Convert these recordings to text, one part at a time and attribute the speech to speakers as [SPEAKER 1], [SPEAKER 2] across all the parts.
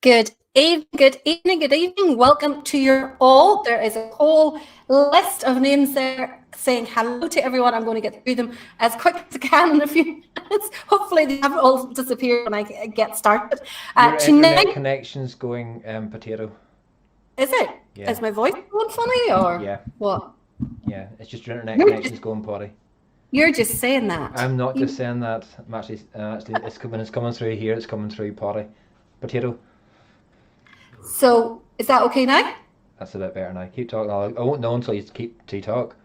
[SPEAKER 1] Good evening, good evening, good evening. Welcome to your all. There is a whole list of names there saying hello to everyone. I'm going to get through them as quick as I can in a few minutes. Hopefully they haven't all disappeared when I get started.
[SPEAKER 2] Your
[SPEAKER 1] Tonight,
[SPEAKER 2] internet connection's going potato.
[SPEAKER 1] is it?
[SPEAKER 2] Yeah.
[SPEAKER 1] Is my voice going funny or
[SPEAKER 2] Yeah.
[SPEAKER 1] what?
[SPEAKER 2] Yeah. It's just your internet
[SPEAKER 1] You're
[SPEAKER 2] connection's
[SPEAKER 1] just,
[SPEAKER 2] going potty.
[SPEAKER 1] you're just saying that.
[SPEAKER 2] I'm not
[SPEAKER 1] You-
[SPEAKER 2] just saying that. I'm actually, it's coming through here. It's coming through potty. Potato.
[SPEAKER 1] So is that okay now?
[SPEAKER 2] That's a bit better now. Keep talking. I won't know until you keep to talk.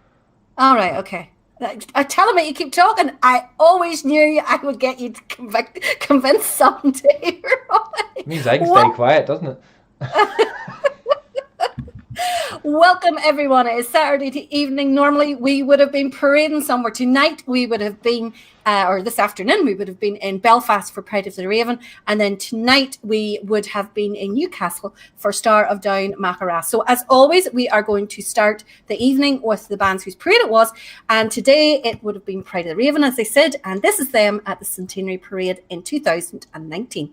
[SPEAKER 1] All right, okay. I tell him that you keep talking. I always knew I would get you to convince someday.
[SPEAKER 2] It means I can stay
[SPEAKER 1] What?
[SPEAKER 2] quiet, doesn't it?
[SPEAKER 1] Welcome, everyone. It is Saturday evening. Normally, we would have been parading somewhere. Tonight, we would have been, or this afternoon, we would have been in Belfast for Pride of the Raven. And then tonight, we would have been in Newcastle for Star of Down Macharas. So, as always, we are going to start the evening with the bands whose parade it was. And today, it would have been Pride of the Raven, as I said. And this is them at the Centenary Parade in 2019.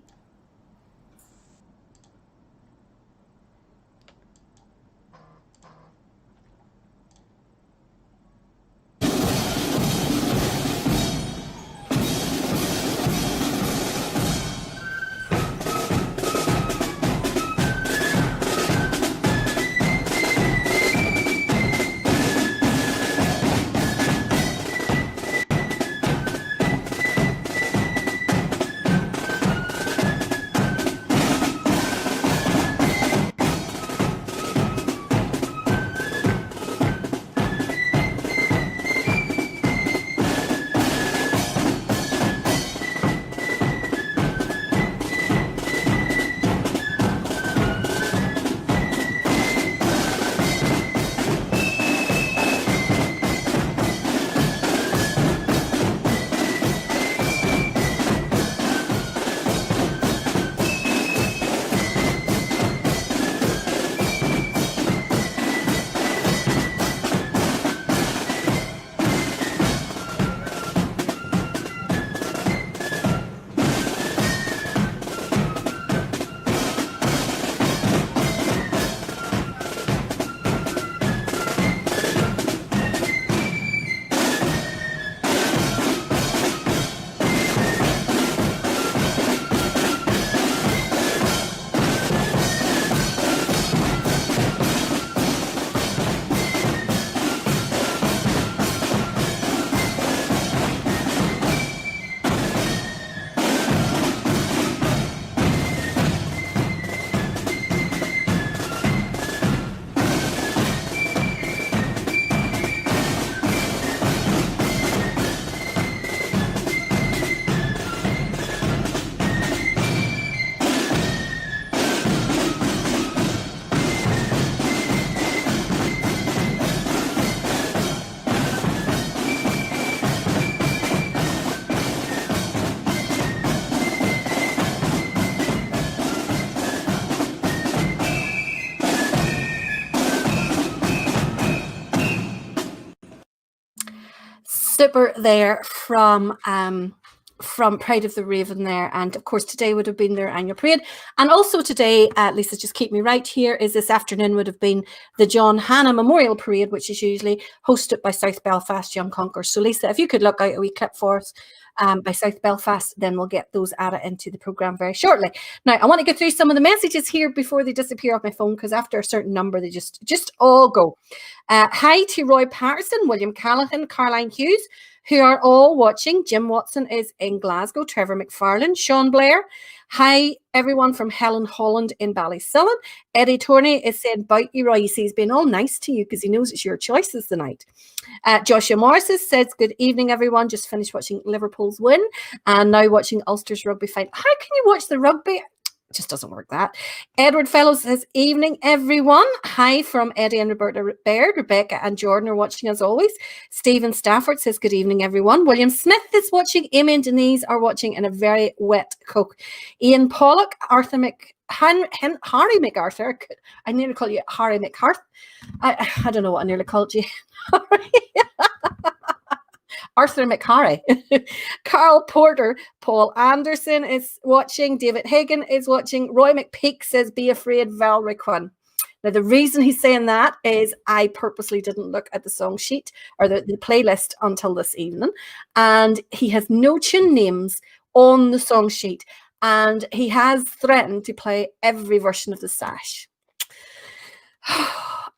[SPEAKER 1] Super there from Pride of the Raven there, and of course today would have been their annual parade, and also today, Lisa, just keep me right here, is this afternoon would have been the John Hannah Memorial Parade, which is usually hosted by South Belfast Young Conquerors. So Lisa, if you could look out a wee clip for us by South Belfast, then we'll get those added into the programme very shortly. Now, I want to get through some of the messages here before they disappear off my phone, because after a certain number, they just all go. Hi to Roy Patterson, William Callaghan, Caroline Hughes, who are all watching. Jim Watson is in Glasgow, Trevor McFarlane, Sean Blair. Hi, everyone from Helen Holland in Ballysillan. Eddie Torney is saying, "Bite you, Roy." He's been all nice to you because he knows it's your choices tonight. Joshua Morris says, "Good evening, everyone. Just finished watching Liverpool's win and now watching Ulster's rugby fight." How can you watch the rugby? It just doesn't work that. Edward Fellows says, "Evening, everyone." Hi from Eddie and Roberta Baird. Rebecca and Jordan are watching as always. Stephen Stafford says, "Good evening, everyone." William Smith is watching. Amy and Denise are watching in a very wet coke. Ian Pollock, Harry MacArthur. I nearly call you Harry McHarth. I don't know what I nearly called you. Arthur McHarry, Carl Porter, Paul Anderson is watching, David Hagan is watching, Roy McPeak says, be afraid, Val Quinn. Now, the reason he's saying that is I purposely didn't look at the song sheet or the playlist until this evening, and he has no tune names on the song sheet, and he has threatened to play every version of the Sash.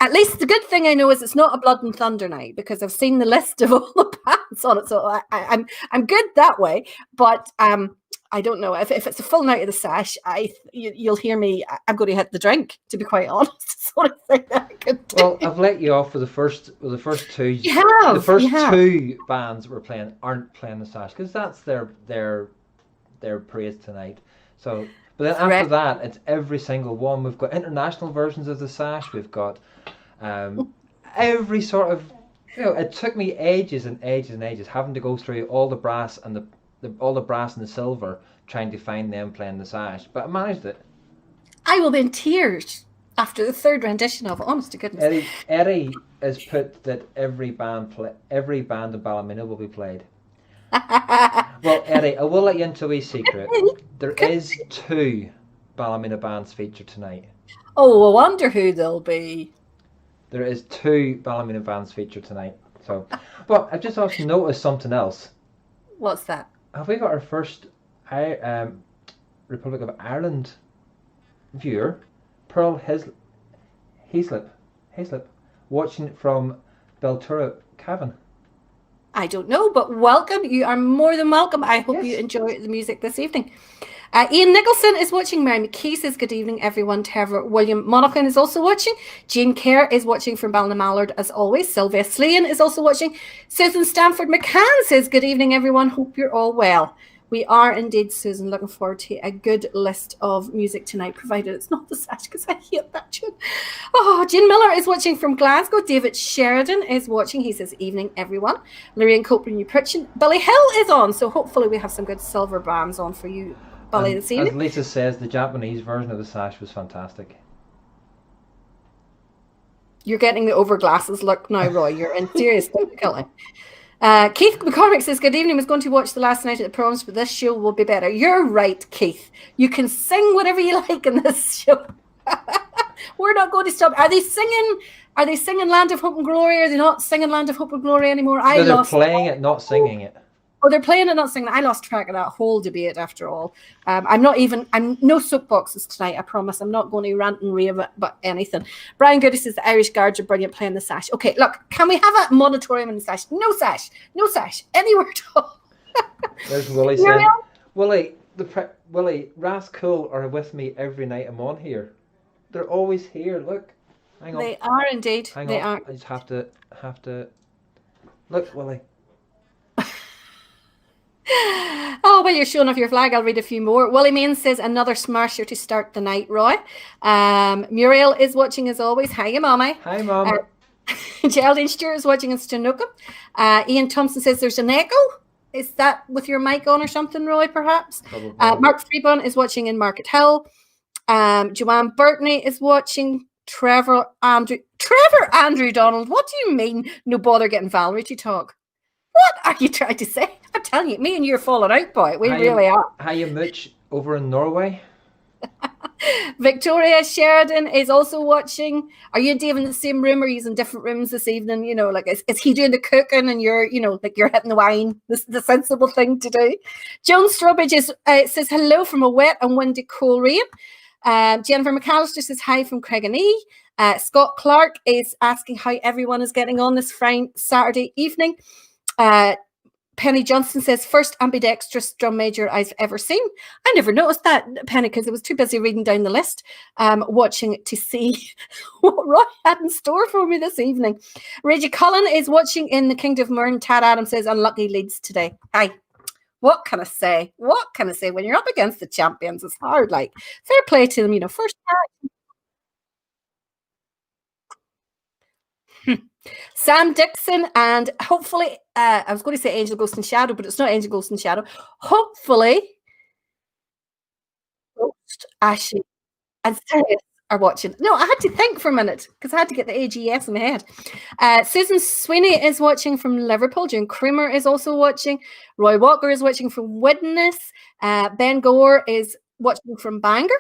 [SPEAKER 1] At least the good thing I know is it's not a Blood and Thunder night, because I've seen the list of all the bands on it, so I'm good that way. But I don't know if it's a full night of the Sash. You'll hear me. I'm going to hit the drink. To be quite honest, it's the only thing that I could do.
[SPEAKER 2] Well, I've let you off with the first two.
[SPEAKER 1] You have.
[SPEAKER 2] The first two bands that we're playing aren't playing the Sash, because that's their praise tonight. So. But then after that, it's every single one. We've got international versions of the Sash. We've got every sort of, it took me ages and ages and ages having to go through all the brass and all the brass and the silver trying to find them playing the Sash. But I managed it. I
[SPEAKER 1] will be in tears after the third rendition of it. Honest to goodness.
[SPEAKER 2] Eddie has put that every band in Ballymena will be played. Well, Eddie, I will let you into a wee secret. There is 2 Ballymena bands featured tonight.
[SPEAKER 1] Oh, I wonder who they'll be.
[SPEAKER 2] There is 2 Ballymena bands featured tonight. So, but I've just also noticed something else.
[SPEAKER 1] What's that?
[SPEAKER 2] Have we got our first Republic of Ireland viewer, Pearl Haislip, watching from Beltura, Cavan?
[SPEAKER 1] I don't know, but welcome. You are more than welcome. I hope you enjoy the music this evening. Ian Nicholson is watching. Mary McKee says, good evening, everyone. Trevor William Monaghan is also watching. Jean Kerr is watching from Ballymallard, as always. Sylvia Slean is also watching. Susan Stanford McCann says, good evening, everyone. Hope you're all well. We are indeed, Susan, looking forward to a good list of music tonight, provided it's not the Sash, because I hate that tune. Oh, Jean Miller is watching from Glasgow. David Sheridan is watching. He says, evening, everyone. Lorraine Copeland, New Pritchard. Billy Hill is on, so hopefully we have some good silver bands on for you, Billy, this evening.
[SPEAKER 2] As Lisa says, the Japanese version of the Sash was fantastic.
[SPEAKER 1] You're getting the over glasses look now, Roy. You're in serious difficulty. Keith McCormick says, good evening. I was going to watch the last night at the proms, but this show will be better. You're right, Keith. You can sing whatever you like in this show. We're not going to stop. Are they singing Land of Hope and Glory? Are they not singing Land of Hope and Glory anymore?
[SPEAKER 2] They're playing it, not singing it.
[SPEAKER 1] Oh, they're playing it, not singing it. I lost track of that whole debate after all. I'm no soapboxes tonight, I promise. I'm not going to rant and rave about anything. Brian Goody says the Irish Guards are brilliant playing the Sash. Okay, look, can we have a moratorium in the Sash? No Sash. No Sash. Anywhere at all.
[SPEAKER 2] There's Willie saying, Willie, Rascal are with me every night I'm on here. They're always here. Look. Hang on.
[SPEAKER 1] They are indeed.
[SPEAKER 2] They are. I just have to. Look, Willie.
[SPEAKER 1] Oh, well, you're showing off your flag. I'll read a few more. Willie Main says, another smasher to start the night, Roy. Muriel is watching as always. Hiya, Mommy.
[SPEAKER 2] Hi, Mom.
[SPEAKER 1] Geraldine Stewart is watching in Stenoka. Ian Thompson says there's an echo. Is that with your mic on or something, Roy, perhaps? Mark Freeborn is watching in Market Hill. Joanne Burtney is watching. Trevor Andrew Donald. What do you mean? No bother getting Valerie to talk. What are you trying to say? I'm telling you, me and you are falling out, boy. We really are.
[SPEAKER 2] Hiya, Mitch, over in Norway.
[SPEAKER 1] Victoria Sheridan is also watching. Are you and Dave in the same room, or are you in different rooms this evening? You know, like, is he doing the cooking and you're, like you're hitting the wine? This is the sensible thing to do. Joan Strobridge says hello from a wet and windy Coleraine. Jennifer McAllister says hi from Craigenee. Scott Clark is asking how everyone is getting on this Saturday evening. Penny Johnson says, first ambidextrous drum major I've ever seen. I never noticed that, Penny, because I was too busy reading down the list, watching to see what Roy had in store for me this evening. Reggie Cullen is watching in the Kingdom of Mern. Tad Adams says, unlucky Leeds today. Hi. What can I say? What can I say? When you're up against the champions, it's hard. Like, fair play to them, first Sam Dixon, and hopefully, I was going to say Angel Ghost and Shadow, but it's not Angel Ghost and Shadow. Hopefully, Ghost, Ashley, and Sirius are watching. No, I had to think for a minute because I had to get the AGS in my head. Susan Sweeney is watching from Liverpool. June Creamer is also watching. Roy Walker is watching from Widnes. Ben Gore is watching from Bangor.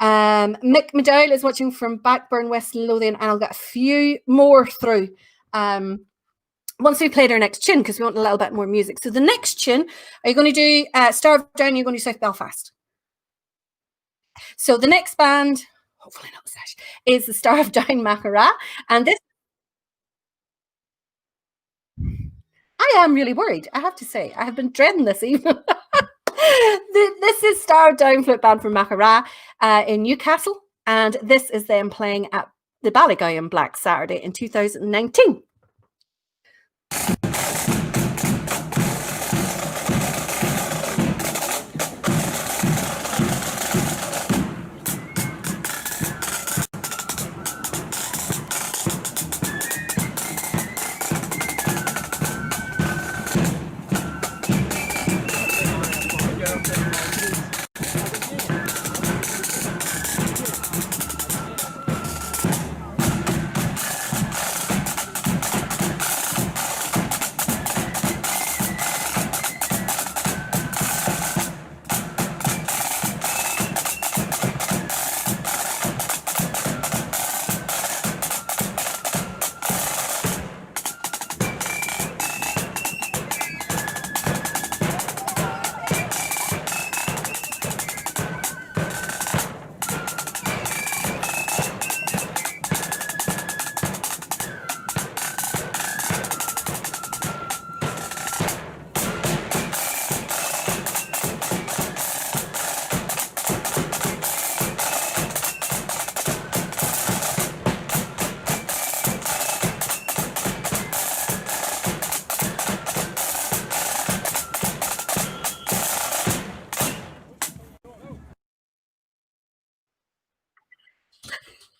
[SPEAKER 1] Mick McDowell is watching from Blackburn, West Lothian, and I'll get a few more through once we played our next tune because we want a little bit more music. So the next tune, are you going to do Star of Down? You're going to do South Belfast. So the next band, hopefully not Sash, is the Star of Down Macara, and this. I am really worried. I have to say, I have been dreading this even. This is Star of Down flute band from Macara in Newcastle, and this is them playing at the Ballygowan Black Saturday in 2019.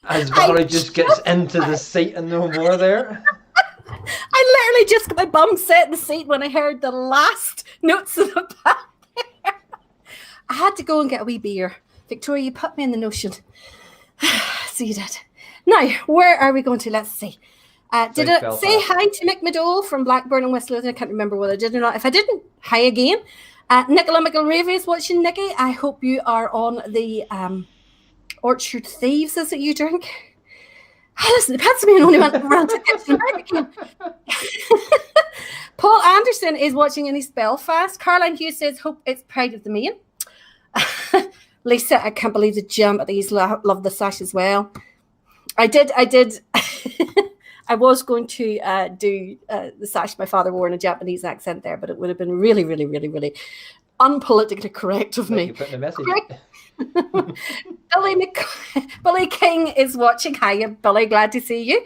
[SPEAKER 2] As Valerie just gets into the seat and no more there.
[SPEAKER 1] I literally just got my bum set in the seat when I heard the last notes of the band. I had to go and get a wee beer. Victoria, you put me in the notion. So you did. Now, where are we going to? Let's see. Did I say hi to Mick McDowell from Blackburn and West Lothian? I can't remember whether I did or not. If I didn't, hi again. Nicola McElravy is watching. Nikki, I hope you are on the Orchard Thieves. Is it you drink? Listen, that's me and only went around to get some again. Paul Anderson is watching in East Belfast. Caroline Hughes says, hope it's Pride of the Main. Lisa, I can't believe the jam at these. Love the sash as well. I did. I was going to do the sash my father wore in a Japanese accent there, but it would have been really, really, really, really unpolitically correct of me.
[SPEAKER 2] Putting a message.
[SPEAKER 1] Billy King is watching. Hiya, Billy. Glad to see you.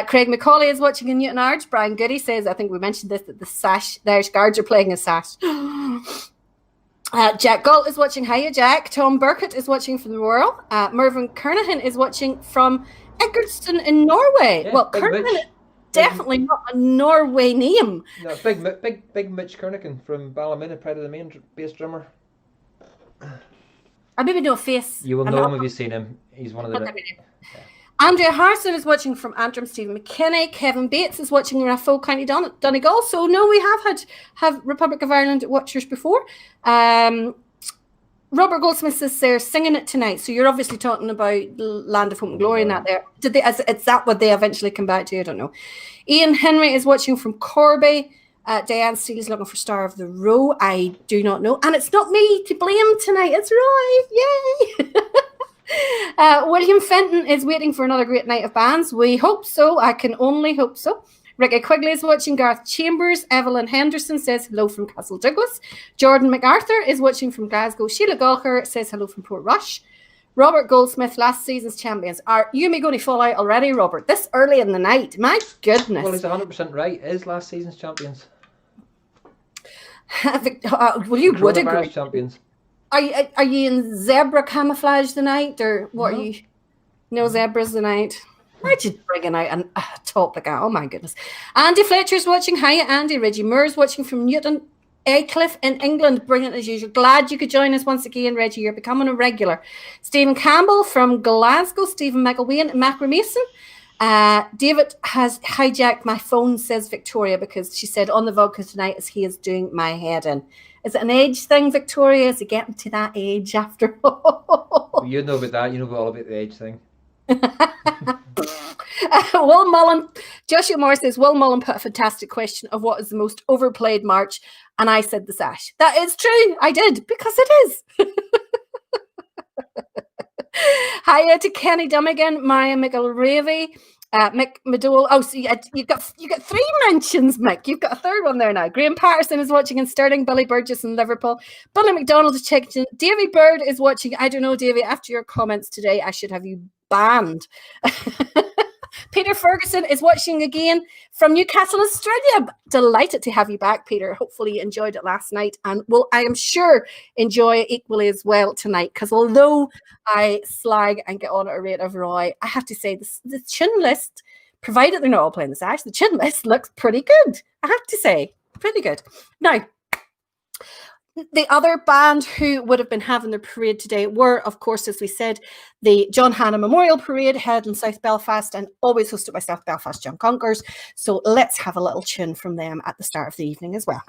[SPEAKER 1] Craig McCauley is watching in Newton Ards. Brian Goody says, I think we mentioned this, that the Irish Guards are playing a sash. Jack Galt is watching. Hiya, Jack. Tom Burkett is watching from the Royal. Mervyn Kernahan is watching from Eggertston in Norway.
[SPEAKER 2] Yeah,
[SPEAKER 1] well, Kernahan is definitely not a Norway name.
[SPEAKER 2] No, big Mitch Kernahan from Ballymena, Pride of the Main, bass drummer.
[SPEAKER 1] I maybe know a face.
[SPEAKER 2] You will know him if you've seen him. He's one of the.
[SPEAKER 1] Andrea Harrison is watching from Antrim. Stephen McKinney. Kevin Bates is watching in Raphoe County Donegal. So no, we have Republic of Ireland watchers before. Robert Goldsmith says they're singing it tonight. So you're obviously talking about Land of Hope and Glory and that there. Did they? Is that what they eventually come back to? I don't know. Ian Henry is watching from Corby. Diane Steele is looking for Star of the Row. I do not know. And it's not me to blame tonight. It's Roy. Yay. William Fenton is waiting for another great night of bands. We hope so. I can only hope so. Ricky Quigley is watching. Garth Chambers. Evelyn Henderson says hello from Castle Douglas. Jordan MacArthur is watching from Glasgow. Sheila Gawker says hello from Port Rush. Robert Goldsmith, last season's champions. Are you me going to fall out already, Robert? This early in the night. My goodness.
[SPEAKER 2] Well, he's 100% right. Is last season's champions.
[SPEAKER 1] Well, you would agree.
[SPEAKER 2] Champions.
[SPEAKER 1] Are you in zebra camouflage tonight, or what? Are you? No zebras tonight. Why'd you bring out a topic? Oh my goodness. Andy Fletcher's watching. Hiya, Andy. Reggie Moore's watching from Newton Aycliffe in England, brilliant as usual. Glad you could join us once again, Reggie. You're becoming a regular. Stephen Campbell from Glasgow. Stephen McElwain, Macromason. David has hijacked my phone, says Victoria, because she said on the vodka tonight as he is doing my head in. Is it an age thing, Victoria? Is it getting to that age after all?
[SPEAKER 2] Well, you know about that. You know all about the age thing.
[SPEAKER 1] Will Mullen, Joshua Moore says, Will Mullen put a fantastic question of what is the most overplayed march, and I said the sash. That is true. I did, because it is. Hiya to Kenny Dummigan, Maya McElravy, Mick Madole. Oh, so you got 3 mentions, Mick. You've got a third one there now. Graham Patterson is watching in Stirling. Billy Burgess in Liverpool. Billy McDonald is checking. Davy Bird is watching. I don't know, Davy. After your comments today, I should have you banned. Peter Ferguson is watching again from Newcastle, Australia. Delighted to have you back, Peter. Hopefully you enjoyed it last night and will, I am sure, enjoy it equally as well tonight. Because although I slag and get on at a rate of Roy, I have to say the chin list, provided they're not all playing the sash, the chin list looks pretty good. I have to say, pretty good. Now, the other band who would have been having their parade today were, of course, as we said, the John Hannah Memorial Parade held in South Belfast and always hosted by South Belfast Young Conquerors. So let's have a little tune from them at the start of the evening as well.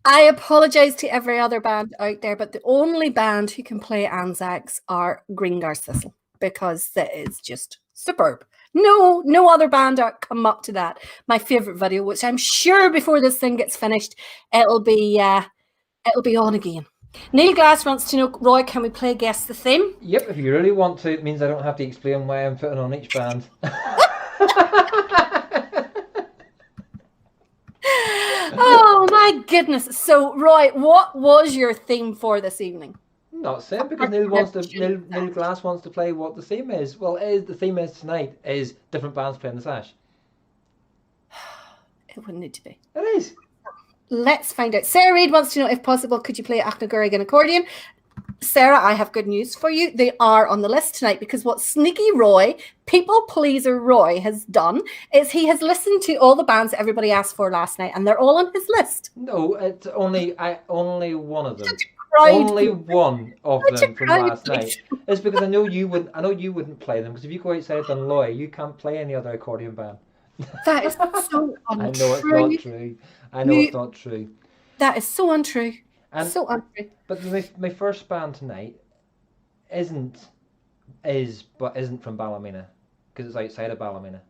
[SPEAKER 1] I apologise to every other band out there, but the only band who can play Anzacs are Greengar's Thistle, because that is just superb. No other band come up to that. My favourite video, which I'm sure before this thing gets finished, it'll be on again. Neil Glass wants to know, Roy, can we play Guess the Theme?
[SPEAKER 2] Yep, if you really want to. It means I don't have to explain why I'm putting on each band.
[SPEAKER 1] Oh my goodness. So, Roy, what was your theme for this evening?
[SPEAKER 2] Not saying, because Neil Glass wants to play what the theme is. Well, the theme is tonight is different bands playing the sash.
[SPEAKER 1] It wouldn't need to be.
[SPEAKER 2] It is.
[SPEAKER 1] Let's find out. Sarah Reid wants to know, if possible, could you play Achnagorig accordion? Sarah, I have good news for you. They are on the list tonight, because what Sneaky Roy, people pleaser Roy, has done is he has listened to all the bands that everybody asked for last night, and they're all on his list.
[SPEAKER 2] No, it's only one of them. Only one of them from last night. It's because I know you wouldn't play them, because if you go outside Dunloy, you can't play any other accordion band.
[SPEAKER 1] That is so untrue.
[SPEAKER 2] I know it's not true. It's not true.
[SPEAKER 1] That is so untrue. So untrue.
[SPEAKER 2] But my first band tonight isn't from Ballymena, because it's outside of Ballymena.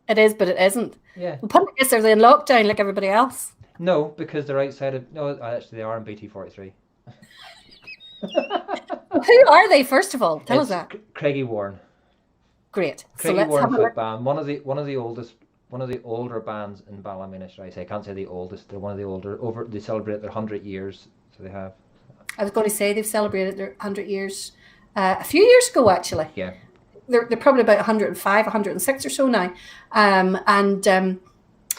[SPEAKER 1] It is, but it isn't.
[SPEAKER 2] Yeah.
[SPEAKER 1] The public is they're in lockdown like everybody else.
[SPEAKER 2] No, because they're outside of. No, actually, they are in BT43.
[SPEAKER 1] Who are they? First of all, tell us that.
[SPEAKER 2] Craigie Warren.
[SPEAKER 1] Great.
[SPEAKER 2] Craigie Warren foot band, one of the older bands in Ballymena. Should I say? I can't say the oldest. They're one of the older. They celebrate their 100 years, so they have.
[SPEAKER 1] I was going to say they've celebrated their 100 years a few years ago, actually.
[SPEAKER 2] Yeah.
[SPEAKER 1] they're probably about 105, 106 or so now. I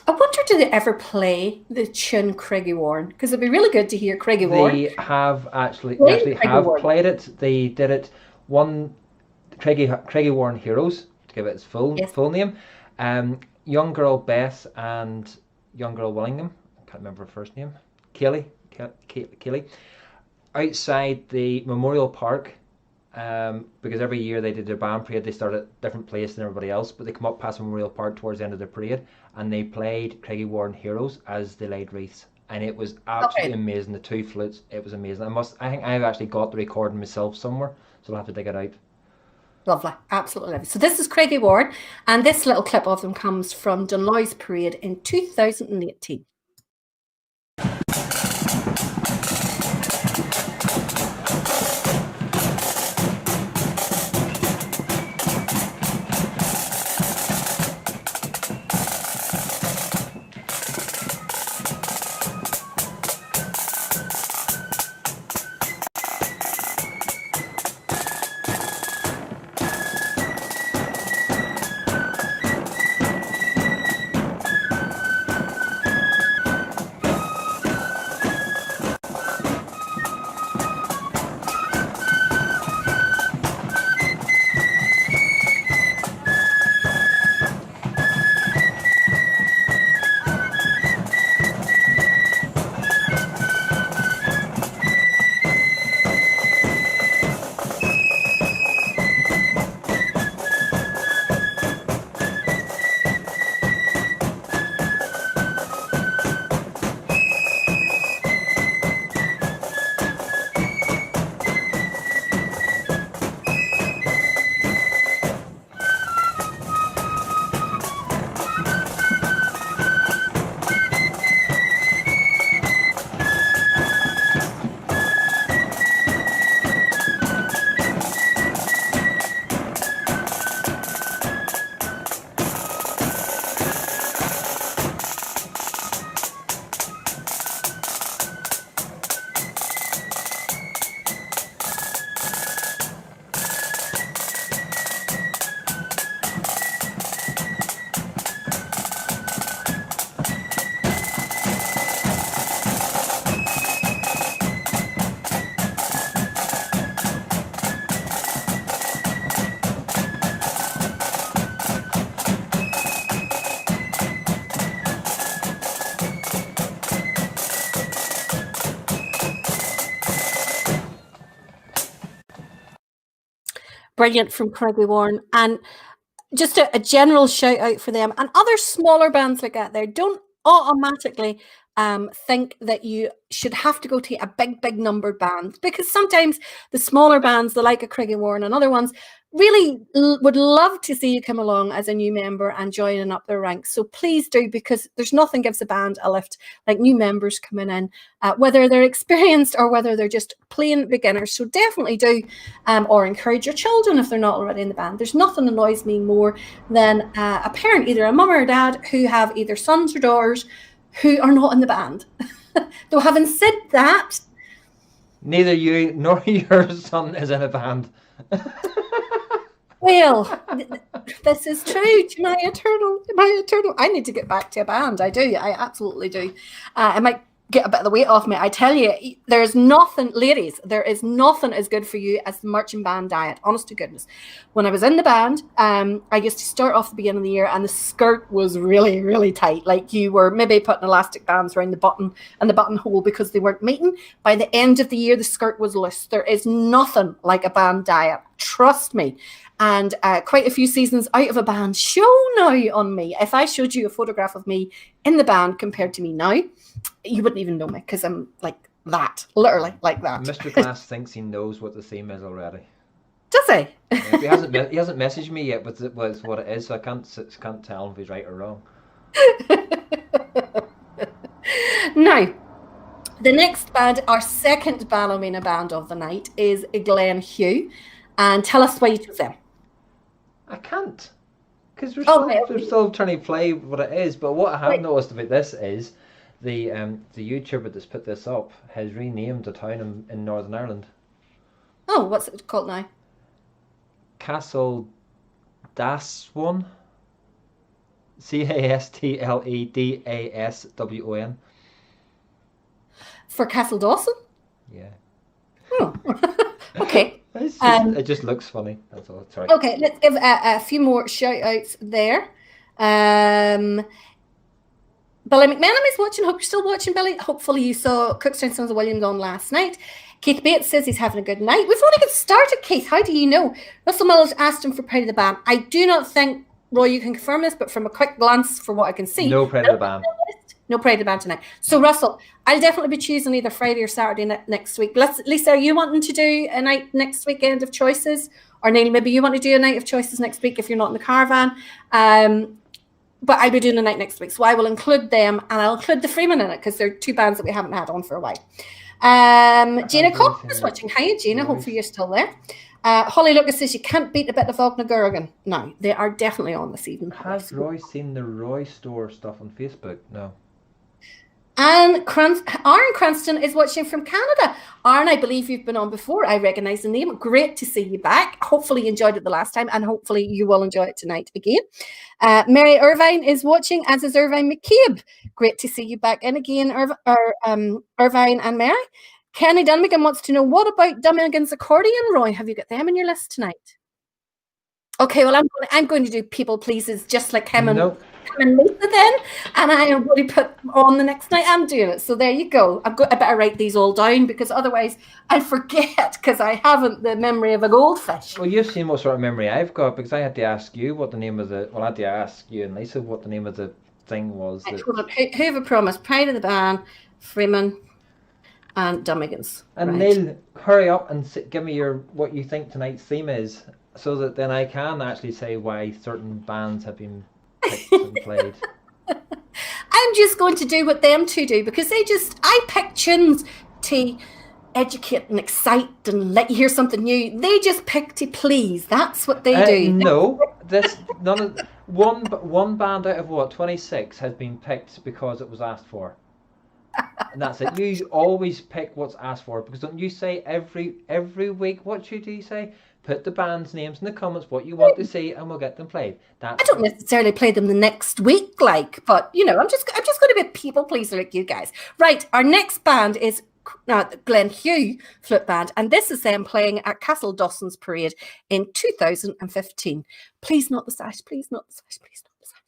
[SPEAKER 1] wonder, do they ever play the tune Craigie Warren? Because it'd be really good to hear Craigie Warren.
[SPEAKER 2] They actually have played it. They did it one Craigie Warren Heroes, to give it its full name. Young girl Beth and young girl Willingham, I can't remember her first name, Kaylee, outside the Memorial Park, because every year they did their band parade, they start at a different place than everybody else, but they come up past Memorial Park towards the end of their parade, and they played Craigie Warren Heroes as they laid wreaths, and it was absolutely amazing. The two flutes, it was amazing. I think I've actually got the recording myself somewhere, so I'll have to dig it out.
[SPEAKER 1] Lovely, absolutely lovely. So this is Craigie Warren, and this little clip of them comes from Dunloy's parade in 2018. Brilliant from Craigie Warren, and just a general shout out for them and other smaller bands like that. There, don't automatically think that you should have to go to a big numbered band, because sometimes the smaller bands, the like of Craigie Warren and other ones, really would love to see you come along as a new member and joining up their ranks. So please do, because there's nothing gives a band a lift like new members coming in, whether they're experienced or whether they're just plain beginners. So definitely do, or encourage your children if they're not already in the band. There's nothing annoys me more than a parent, either a mum or a dad, who have either sons or daughters who are not in the band. Though having said that,
[SPEAKER 2] neither you nor your son is in a band.
[SPEAKER 1] Well, this is true. My eternal. I need to get back to a band. I do. I absolutely do. I might get a bit of the weight off me. I tell you, there's nothing, ladies, there is nothing as good for you as the marching band diet. Honest to goodness. When I was in the band, I used to start off the beginning of the year, and the skirt was really tight. Like you were maybe putting elastic bands around the button and the buttonhole because they weren't meeting. By the end of the year, the skirt was loose. There is nothing like a band diet. Trust me. And quite a few seasons out of a band show now on me. If I showed you a photograph of me in the band compared to me now, you wouldn't even know me, because I'm like that, literally like that.
[SPEAKER 2] Mr. Glass thinks he knows what the theme is already.
[SPEAKER 1] Does he?
[SPEAKER 2] Yeah, he hasn't messaged me yet with what it is, so I can't tell him if he's right or wrong.
[SPEAKER 1] Now, the next band, our second Ballymena band of the night, is Glen Hugh. And tell us why you chose them.
[SPEAKER 2] I can't, because we're still trying to play what it is. But what I have noticed about this is the YouTuber that's put this up has renamed a town in Northern Ireland.
[SPEAKER 1] Oh, what's it called now?
[SPEAKER 2] Castle Castledaswon. Castledaswon.
[SPEAKER 1] For Castle Dawson?
[SPEAKER 2] Yeah.
[SPEAKER 1] Oh. Okay.
[SPEAKER 2] It just looks funny. That's all. Sorry.
[SPEAKER 1] Okay, let's give a few more shout outs there. Billy McMenamin is watching. Hope you're still watching, Billy. Hopefully you saw Cookstown Sons of Williams on last night. Keith Bates says he's having a good night. We've only got started, Keith. How do you know? Russell Mills asked him for Pride of the Band. I do not think, Roy, you can confirm this, but from a quick glance for what I can see.
[SPEAKER 2] No Pride of the Band.
[SPEAKER 1] No Pride of the Band tonight. So, Russell, I'll definitely be choosing either Friday or Saturday next week. Lisa, are you wanting to do a night next weekend of choices? Or Neil, maybe you want to do a night of choices next week if you're not in the caravan. But I'll be doing a night next week. So I will include them, and I'll include the Freeman in it because they're two bands that we haven't had on for a while. Gina Cox is watching. Hiya, Gina. Hopefully you're still there. Holly Lucas says you can't beat a bit of Ogna Gurrigan. No, they are definitely on this evening.
[SPEAKER 2] Has Roy seen the Roy Store stuff on Facebook? No.
[SPEAKER 1] And Aaron Cranston is watching from Canada. Aaron, I believe you've been on before. I recognise the name. Great to see you back. Hopefully you enjoyed it the last time, and hopefully you will enjoy it tonight again. Mary Irvine is watching, as is Irvine McCabe. Great to see you back in again, Irvine and Mary. Kenny Dunmigan wants to know, what about Dunmigan's accordion, Roy? Have you got them in your list tonight? Okay, well, I'm going to do people pleases just like him and Lisa then, and I am going to put on the next night I'm doing it. So there you go. I better write these all down because otherwise I forget because I haven't the memory of a goldfish.
[SPEAKER 2] Well, you've seen what sort of memory I've got because I had to ask you what the name of I had to ask you and Lisa what the name of the thing was.
[SPEAKER 1] Who have I promised? Pride of the Band, Freeman, and Dummigans.
[SPEAKER 2] And right. Neil, hurry up and give me what you think tonight's theme is, so that then I can actually say why certain bands have been picked and played.
[SPEAKER 1] I'm just going to do what them two do because I pick tunes to educate and excite and let you hear something new. They just pick to please. That's what they do.
[SPEAKER 2] No, one band out of 26 has been picked because it was asked for. And that's it. You always pick what's asked for because don't you say every week what do you say? Put the band's names in the comments, what you want to see, and we'll get them played. I
[SPEAKER 1] don't necessarily play them the next week, but I'm just going to be a people pleaser like you guys. Right, our next band is Glen Hugh Flute Band, and this is them playing at Castle Dawson's Parade in 2015. Please not the sash, please not the sash, please not the sash.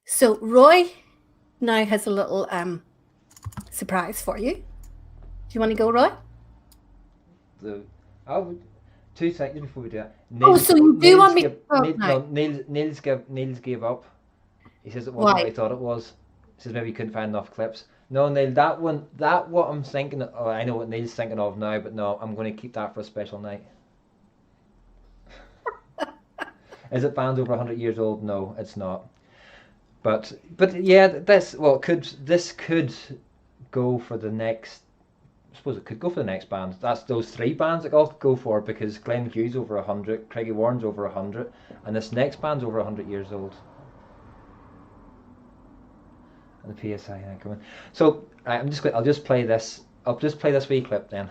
[SPEAKER 1] So Roy now has a little surprise for you. Do you want to go, Roy?
[SPEAKER 2] 2 seconds before we do that.
[SPEAKER 1] So you do want me?
[SPEAKER 2] Niels gave up. He says it wasn't what he thought it was. He says maybe he couldn't find enough clips. No, Neil, what I'm thinking. Oh, I know what Neil's thinking of now, but no, I'm going to keep that for a special night. Is it bands over 100 years old? No, it's not. But yeah, this could go for the next. I suppose it could go for the next band. That's those 3 bands that I'll go for because Glenn Hughes over 100, Craigie Warren's over 100, and this next band's over 100 years old. and the PSI then come in. So I'll just play this. I'll just play this wee clip then.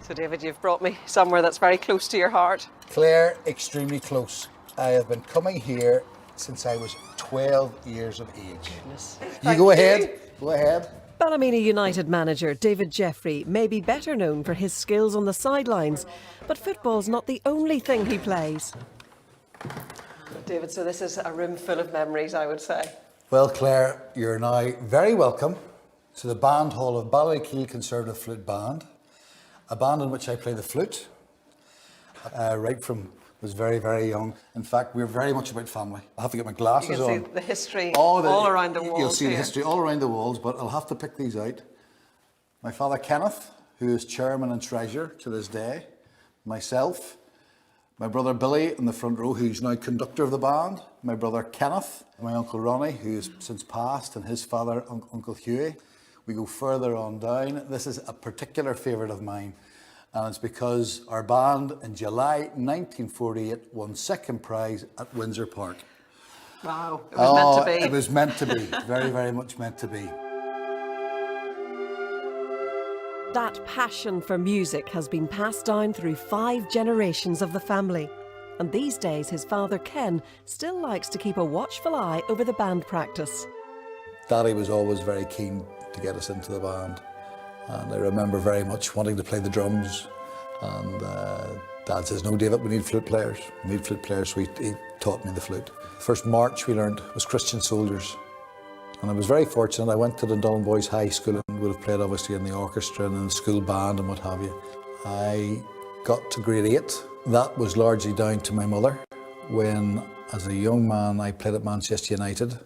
[SPEAKER 3] So David, you've brought me somewhere that's very close to your heart.
[SPEAKER 4] Clare, extremely close. I have been coming here since I was 12 years of age.
[SPEAKER 3] Goodness.
[SPEAKER 4] Go ahead. Go ahead.
[SPEAKER 3] Ballymena United manager David Jeffrey may be better known for his skills on the sidelines, but football's not the only thing he plays. David, so this is a room full of memories, I would say.
[SPEAKER 4] Well, Clare, you're now very welcome to the band hall of Ballykeil Conservative Flute Band, a band in which I play the flute, right from was very, very young. In fact, we're very much about family. I have to get my glasses on.
[SPEAKER 3] You can see the history all around the walls.
[SPEAKER 4] You'll see
[SPEAKER 3] here.
[SPEAKER 4] the history all around the walls, but I'll have to pick these out. My father Kenneth, who is chairman and treasurer to this day, myself, my brother Billy in the front row, who's now conductor of the band, my brother Kenneth, my uncle Ronnie, who's since passed, and his father, Uncle Hughie. We go further on down. This is a particular favourite of mine, and it's because our band in July 1948 won second prize at Windsor Park.
[SPEAKER 3] Wow, it was meant to be.
[SPEAKER 4] It was meant to be, very, very much meant to be.
[SPEAKER 3] That passion for music has been passed down through 5 generations of the family. And these days, his father Ken still likes to keep a watchful eye over the band practice.
[SPEAKER 4] Daddy was always very keen to get us into the band. And I remember very much wanting to play the drums. And Dad says, no, David, we need flute players. We need flute players, so he taught me the flute. The first march we learned was Christian Soldiers. And I was very fortunate. I went to the Dundalk Boys High School and would have played obviously in the orchestra and in the school band and what have you. I got to grade 8. That was largely down to my mother when, as a young man, I played at Manchester United.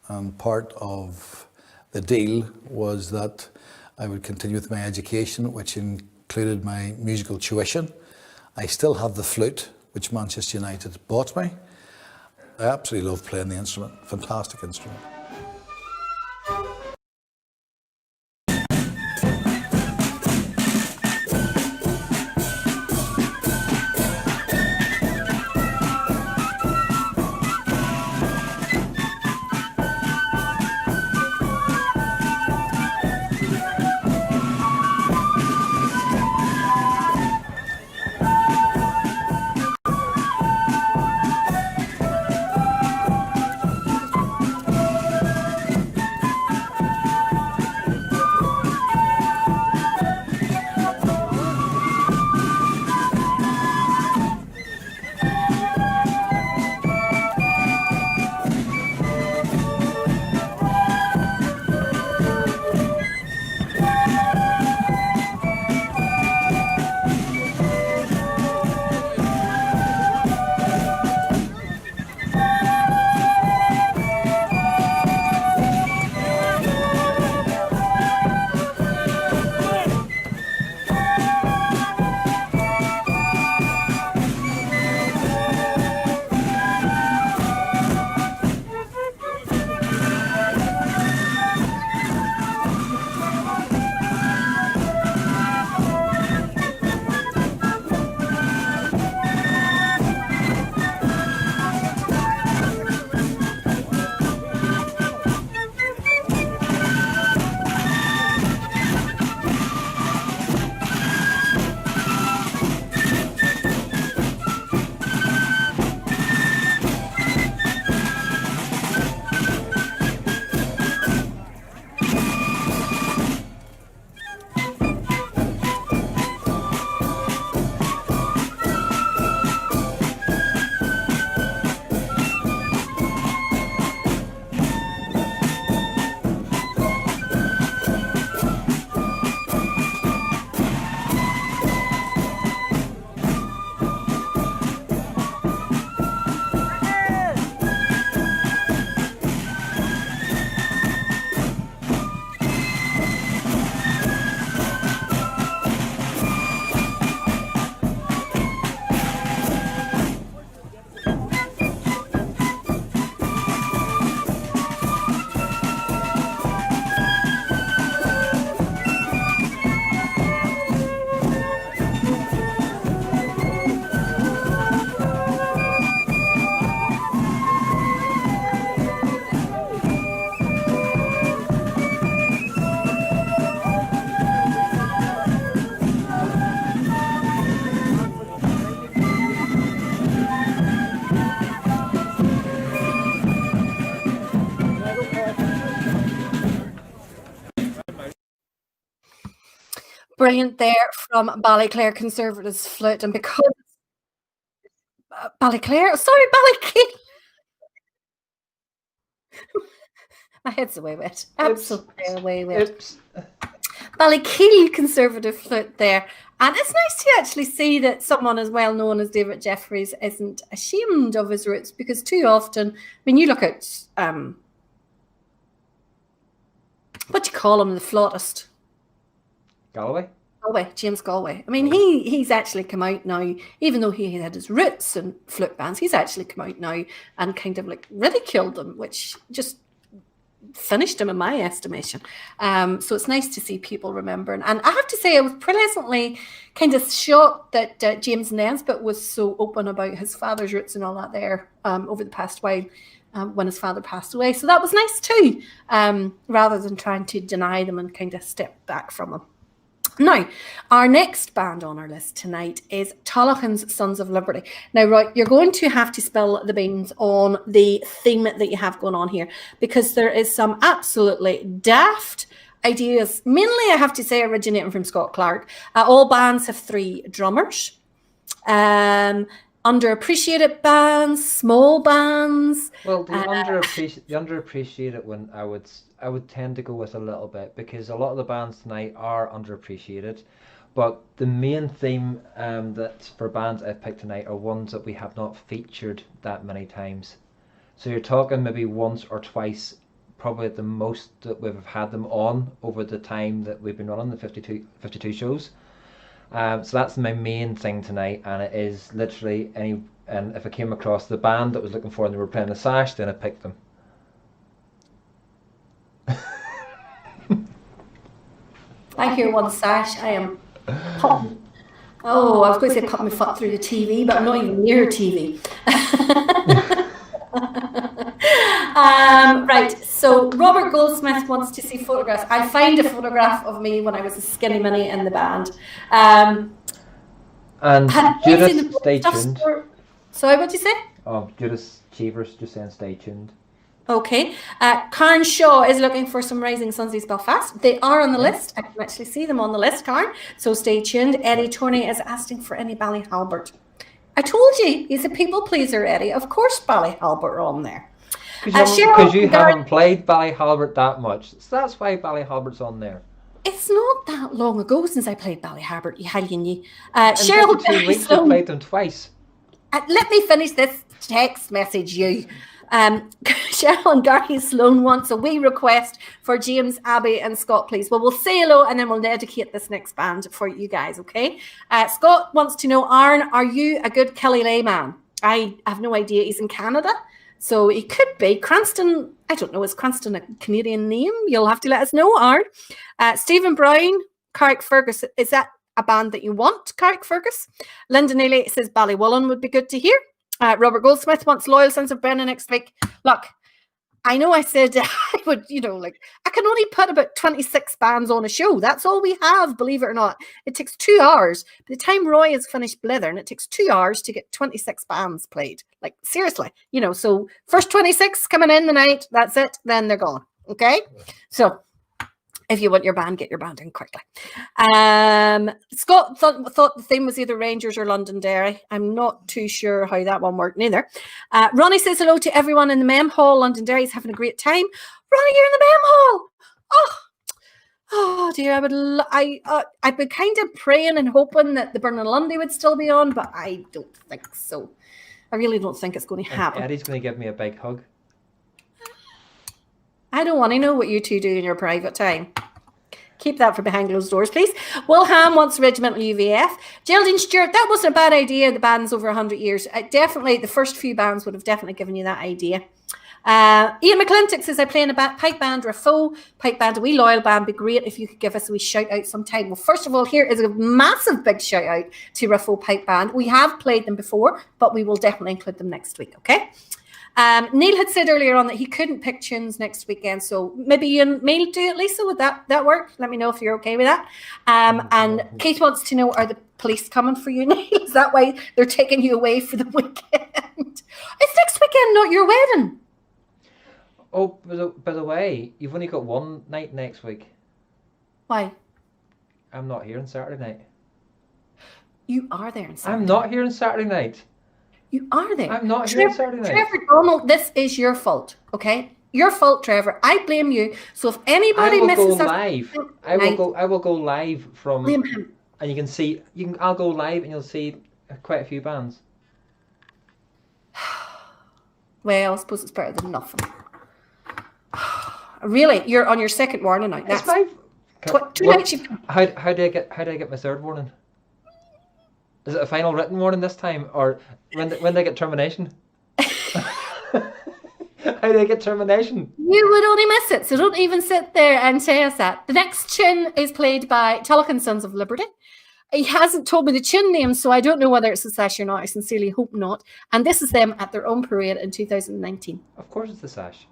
[SPEAKER 4] And part of the deal was that I would continue with my education, which included my musical tuition. I still have the flute, which Manchester United bought me. I absolutely love playing the instrument. Fantastic instrument.
[SPEAKER 1] Brilliant there from Ballyclare Conservatives flute, and because Ballyclare, sorry, Ballyclare. My head's away with it. Absolutely away with it. Ballykeel Conservative flute there. And it's nice to actually see that someone as well known as David Jeffries isn't ashamed of his roots, because too often, I mean, you look at, what do you call him, the flautist?
[SPEAKER 2] Galway?
[SPEAKER 1] James Galway. I mean, he's actually come out now, even though he had his roots in flute bands, he's actually come out now and kind of like ridiculed them, which just finished him in my estimation. So it's nice to see people remembering. And I have to say, I was pleasantly kind of shocked that James Nesbitt was so open about his father's roots and all that there over the past while when his father passed away. So that was nice too, rather than trying to deny them and kind of step back from them. Now, our next band on our list tonight is Tolochan's Sons of Liberty. Now, right, you're going to have to spill the beans on the theme that you have going on here, because there is some absolutely daft ideas, mainly, I have to say, originating from Scott Clark. All bands have 3 drummers. Underappreciated bands, small bands.
[SPEAKER 2] Well, the underappreciated one, I would tend to go with a little bit, because a lot of the bands tonight are underappreciated, but the main theme that for bands I've picked tonight are ones that we have not featured that many times. So you're talking maybe once or twice, probably the most that we've had them on over the time that we've been running the 52 shows. So that's my main thing tonight, and it is literally and if I came across the band that was looking for and they were playing the Sash, then I picked them.
[SPEAKER 1] I hear one Sash, I am popping. Oh, I was going to say pop my foot through the TV, but I'm not even near TV. Right, so Robert Goldsmith wants to see photographs. I'll find a photograph of me when I was a skinny mini in the band.
[SPEAKER 2] And Judas, stay tuned.
[SPEAKER 1] Sorry, what did you say?
[SPEAKER 2] Oh, Judas Cheevers just saying stay tuned.
[SPEAKER 1] Okay. Karen Shaw is looking for some Rising Sunsies Belfast. They are on the list. I can actually see them on the list, Karen. So stay tuned. Eddie Torney is asking for any Ballyhalbert. I told you, he's a people pleaser, Eddie. Of course Ballyhalbert are on there.
[SPEAKER 2] Because you haven't played Ballyhalbert that much. So that's why Ballyhalbert's on there.
[SPEAKER 1] It's not that long ago since I played Ballyhalbert, you hellion.
[SPEAKER 2] Cheryl 2 weeks I played them twice.
[SPEAKER 1] Let me finish this text message, you. Cheryl and Gary Sloan wants a wee request for James, Abby and Scott, please. Well, we'll say hello and then we'll dedicate this next band for you guys, okay? Scott wants to know, Aaron, are you a good Kelly Lay man? I have no idea. He's in Canada, so he could be. Cranston, I don't know, is Cranston a Canadian name? You'll have to let us know, Aaron. Stephen Brown, Carrickfergus, is that a band that you want, Carrickfergus? Linda Neely says Ballywullen would be good to hear. Robert Goldsmith wants Loyal Sons of Brennan next week. Look, I know I said I would, I can only put about 26 bands on a show. That's all we have, believe it or not. It takes 2 hours. By the time Roy has finished blithering, it takes 2 hours to get 26 bands played. Like, seriously, so first 26 coming in the night, that's it, then they're gone. Okay? So, if you want your band, get your band in quickly. Scott thought the theme was either Rangers or Londonderry. I'm not too sure how that one worked neither. Ronnie says hello to everyone in the Mem Hall. Londonderry's having a great time. Ronnie, you're in the Mem Hall. Oh dear. I've been kind of praying and hoping that the Burning Lundy would still be on, but I don't think so. I really don't think it's going to happen.
[SPEAKER 2] Eddie's going to give me a big hug.
[SPEAKER 1] I don't want to know what you two do in your private time. Keep that for behind closed doors, please. Will Ham wants Regimental UVF. Geraldine Stewart, that wasn't a bad idea. The band's over 100 years. Definitely, the first few bands would have definitely given you that idea. Ian McClintock says, I play in a pipe band or a full pipe band, a wee loyal band. Be great if you could give us a wee shout out sometime. Well, first of all, here is a massive big shout out to Raffo Pipe Band. We have played them before, but we will definitely include them next week, okay? Neil had said earlier on that he couldn't pick tunes next weekend, so maybe you and Neil do it, Lisa. Would that work? Let me know if you're okay with that. And Kate wants to know, are the police coming for you, Neil? Is that why they're taking you away for the weekend? It's next weekend, not your wedding.
[SPEAKER 2] Oh, by the way, you've only got one night next week.
[SPEAKER 1] Why?
[SPEAKER 2] I'm not here on Saturday night.
[SPEAKER 1] You are there on Saturday.
[SPEAKER 2] I'm not here on Saturday night.
[SPEAKER 1] You are there.
[SPEAKER 2] I'm not here on Saturday night.
[SPEAKER 1] Trevor Donald, this is your fault, okay? Your fault, Trevor. I blame you. So if anybody misses
[SPEAKER 2] live. I will go live from.
[SPEAKER 1] Blame him.
[SPEAKER 2] And you can see. I'll go live, and you'll see quite a few bands.
[SPEAKER 1] Well, I suppose it's better than nothing. Really, you're on your second warning now. That's 2 nights.
[SPEAKER 2] How do I get my third warning? Is it a final written warning this time, or when do I get termination? How do I get termination? You
[SPEAKER 1] would only miss it, so don't even sit there and say us that. The next tune is played by Tulloch Sons of Liberty. He hasn't told me the tune name, so I don't know whether it's the Sash or not. I sincerely hope not. And this is them at their own parade in 2019.
[SPEAKER 2] Of course it's the Sash.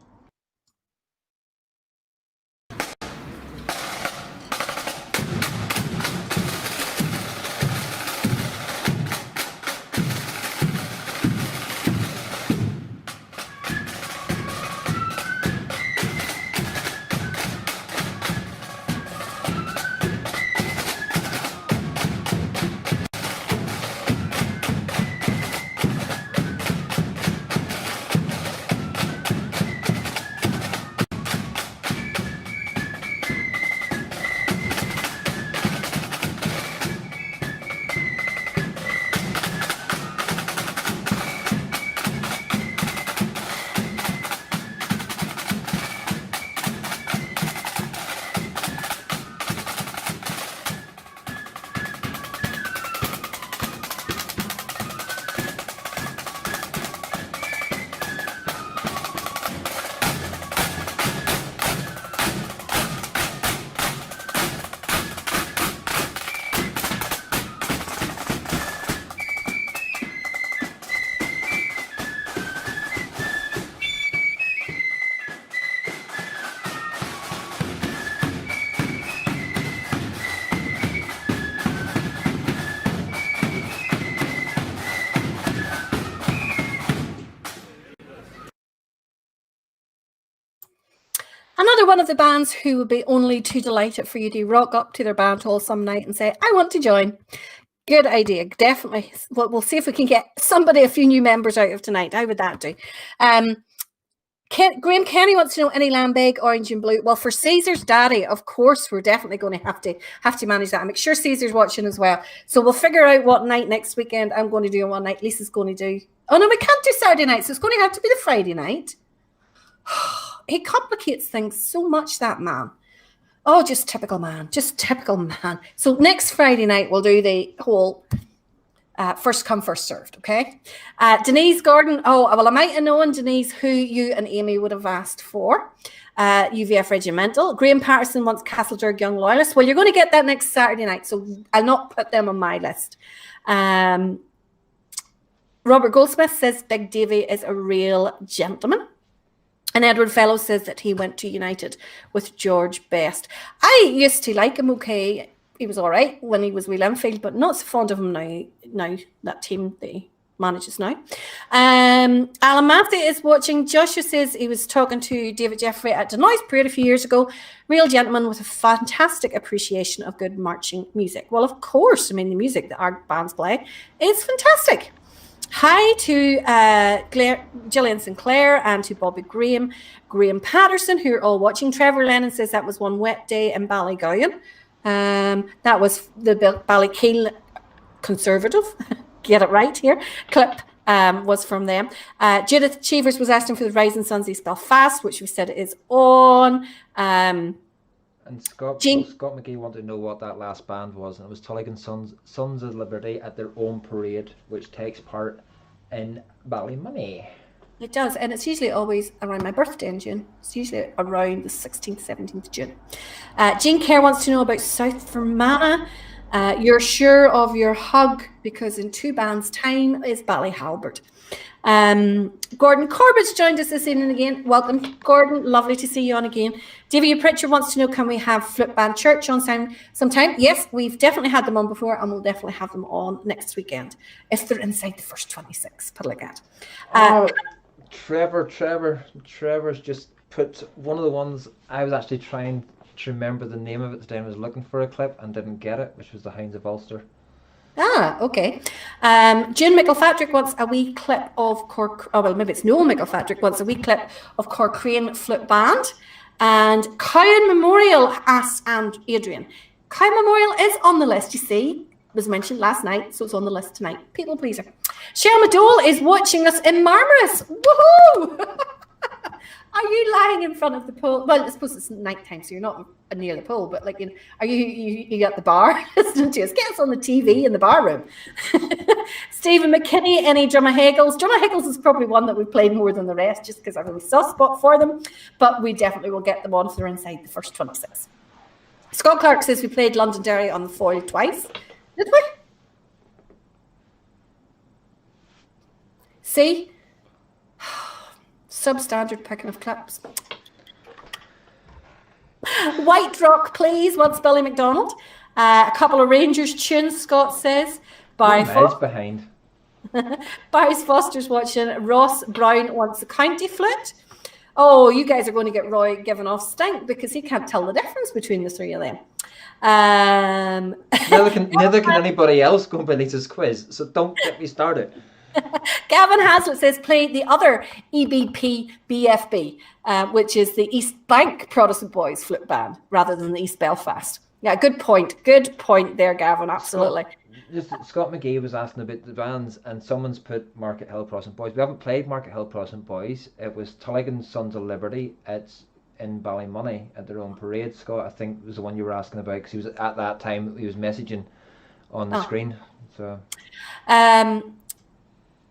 [SPEAKER 1] Another one of the bands who would be only too delighted for you to rock up to their band hall some night and say, I want to join. Good idea, definitely. We'll see if we can get a few new members out of tonight. How would that do? Graham Kenny wants to know any Lambeg, orange and blue. Well, for Caesar's daddy, of course, we're definitely going to have to manage that. I'm sure Caesar's watching as well. So we'll figure out what night next weekend I'm going to do on one night. Lisa's going to do. Oh no, we can't do Saturday night, so it's going to have to be the Friday night. He complicates things so much, that man. Oh, just typical man. Just typical man. So next Friday night, we'll do the whole first come, first served, okay? Denise Gordon. Oh, well, I might have known, Denise, who you and Amy would have asked for. UVF Regimental. Graham Patterson wants Castledurg Young Loyalists. Well, you're going to get that next Saturday night, so I'll not put them on my list. Robert Goldsmith says Big Davy is a real gentleman. And Edward Fellows says that he went to United with George Best. I used to like him okay. He was all right when he was with Linfield, but not so fond of him now that team that he manages now. Alan Matthew is watching. Joshua says he was talking to David Jeffrey at Denoise Parade a few years ago. Real gentleman with a fantastic appreciation of good marching music. Well, of course, I mean, the music that our bands play is fantastic. Hi to Gillian Sinclair and to Bobby Graham Patterson, who are all watching. Trevor Lennon says that was one wet day in Ballygowan. That was the Ballykeel Conservative, get it right here, clip was from them. Judith Cheevers was asking for the Rising Suns East Belfast, which we said is on.
[SPEAKER 2] And Scott McGee wanted to know what that last band was, and it was Tulligan Sons of Liberty at their own parade, which takes part in Ballymoney.
[SPEAKER 1] It does, and it's usually always around my birthday in June. It's usually around the 16th, 17th of June. Jean Kerr wants to know about South Fermanagh. You're sure of your hug, because in 2 bands' time is Ballyhalbert. Gordon Corbett's joined us this evening again. Welcome, Gordon. Lovely to see you on again. Davy Pritchard wants to know, can we have Flip Band Church on sometime? Yes, we've definitely had them on before, and we'll definitely have them on next weekend if they're inside the first 26. Put it like that.
[SPEAKER 2] Trevor's just put one of the ones I was actually trying to remember the name of it today. I was looking for a clip and didn't get it, which was the Hounds of Ulster.
[SPEAKER 1] Ah, okay. June McElfatrick wants a wee clip of Cork. Oh, well, maybe it's Noel McElfatrick wants a wee clip of Corcrane Flute Band. And Cowan Memorial asked and Adrian. Cowan Memorial is on the list, you see. It was mentioned last night, so it's on the list tonight. People pleaser. Cheryl McDowell is watching us in Marmaris. Woohoo! Are you lying in front of the pool? Well, I suppose it's night time, so you're not near the pool, but like, are you at the bar listening to us? Get us on the TV in the bar room. Stephen McKinney, any Drummahiggles? Drummahiggles is probably one that we've played more than the rest, just because I have a really soft spot for them, but we definitely will get them on if they're inside the first 26. Scott Clark says we played Londonderry on the foil twice. Did we? See? Substandard picking of clips. White Rock, please. What's Billy McDonald? A couple of Rangers tunes, Scott says. Barry
[SPEAKER 2] behind.
[SPEAKER 1] Barry Foster's watching. Ross Brown wants the county flute. Oh, you guys are going to get Roy given off stink because he can't tell the difference between the three of them.
[SPEAKER 2] Neither can anybody else go by Lisa's quiz, so don't get me started.
[SPEAKER 1] Gavin Hazlitt says play the other EBP BFB, which is the East Bank Protestant Boys Flute Band, rather than the East Belfast. Yeah, good point. Good point there, Gavin. Absolutely.
[SPEAKER 2] Scott McGee was asking about the bands, and someone's put Market Hill Protestant Boys. We haven't played Market Hill Protestant Boys. It was Tulligan's Sons of Liberty. It's in Ballymoney at their own parade. Scott, I think, was the one you were asking about, because he was at that time he was messaging on the screen. So.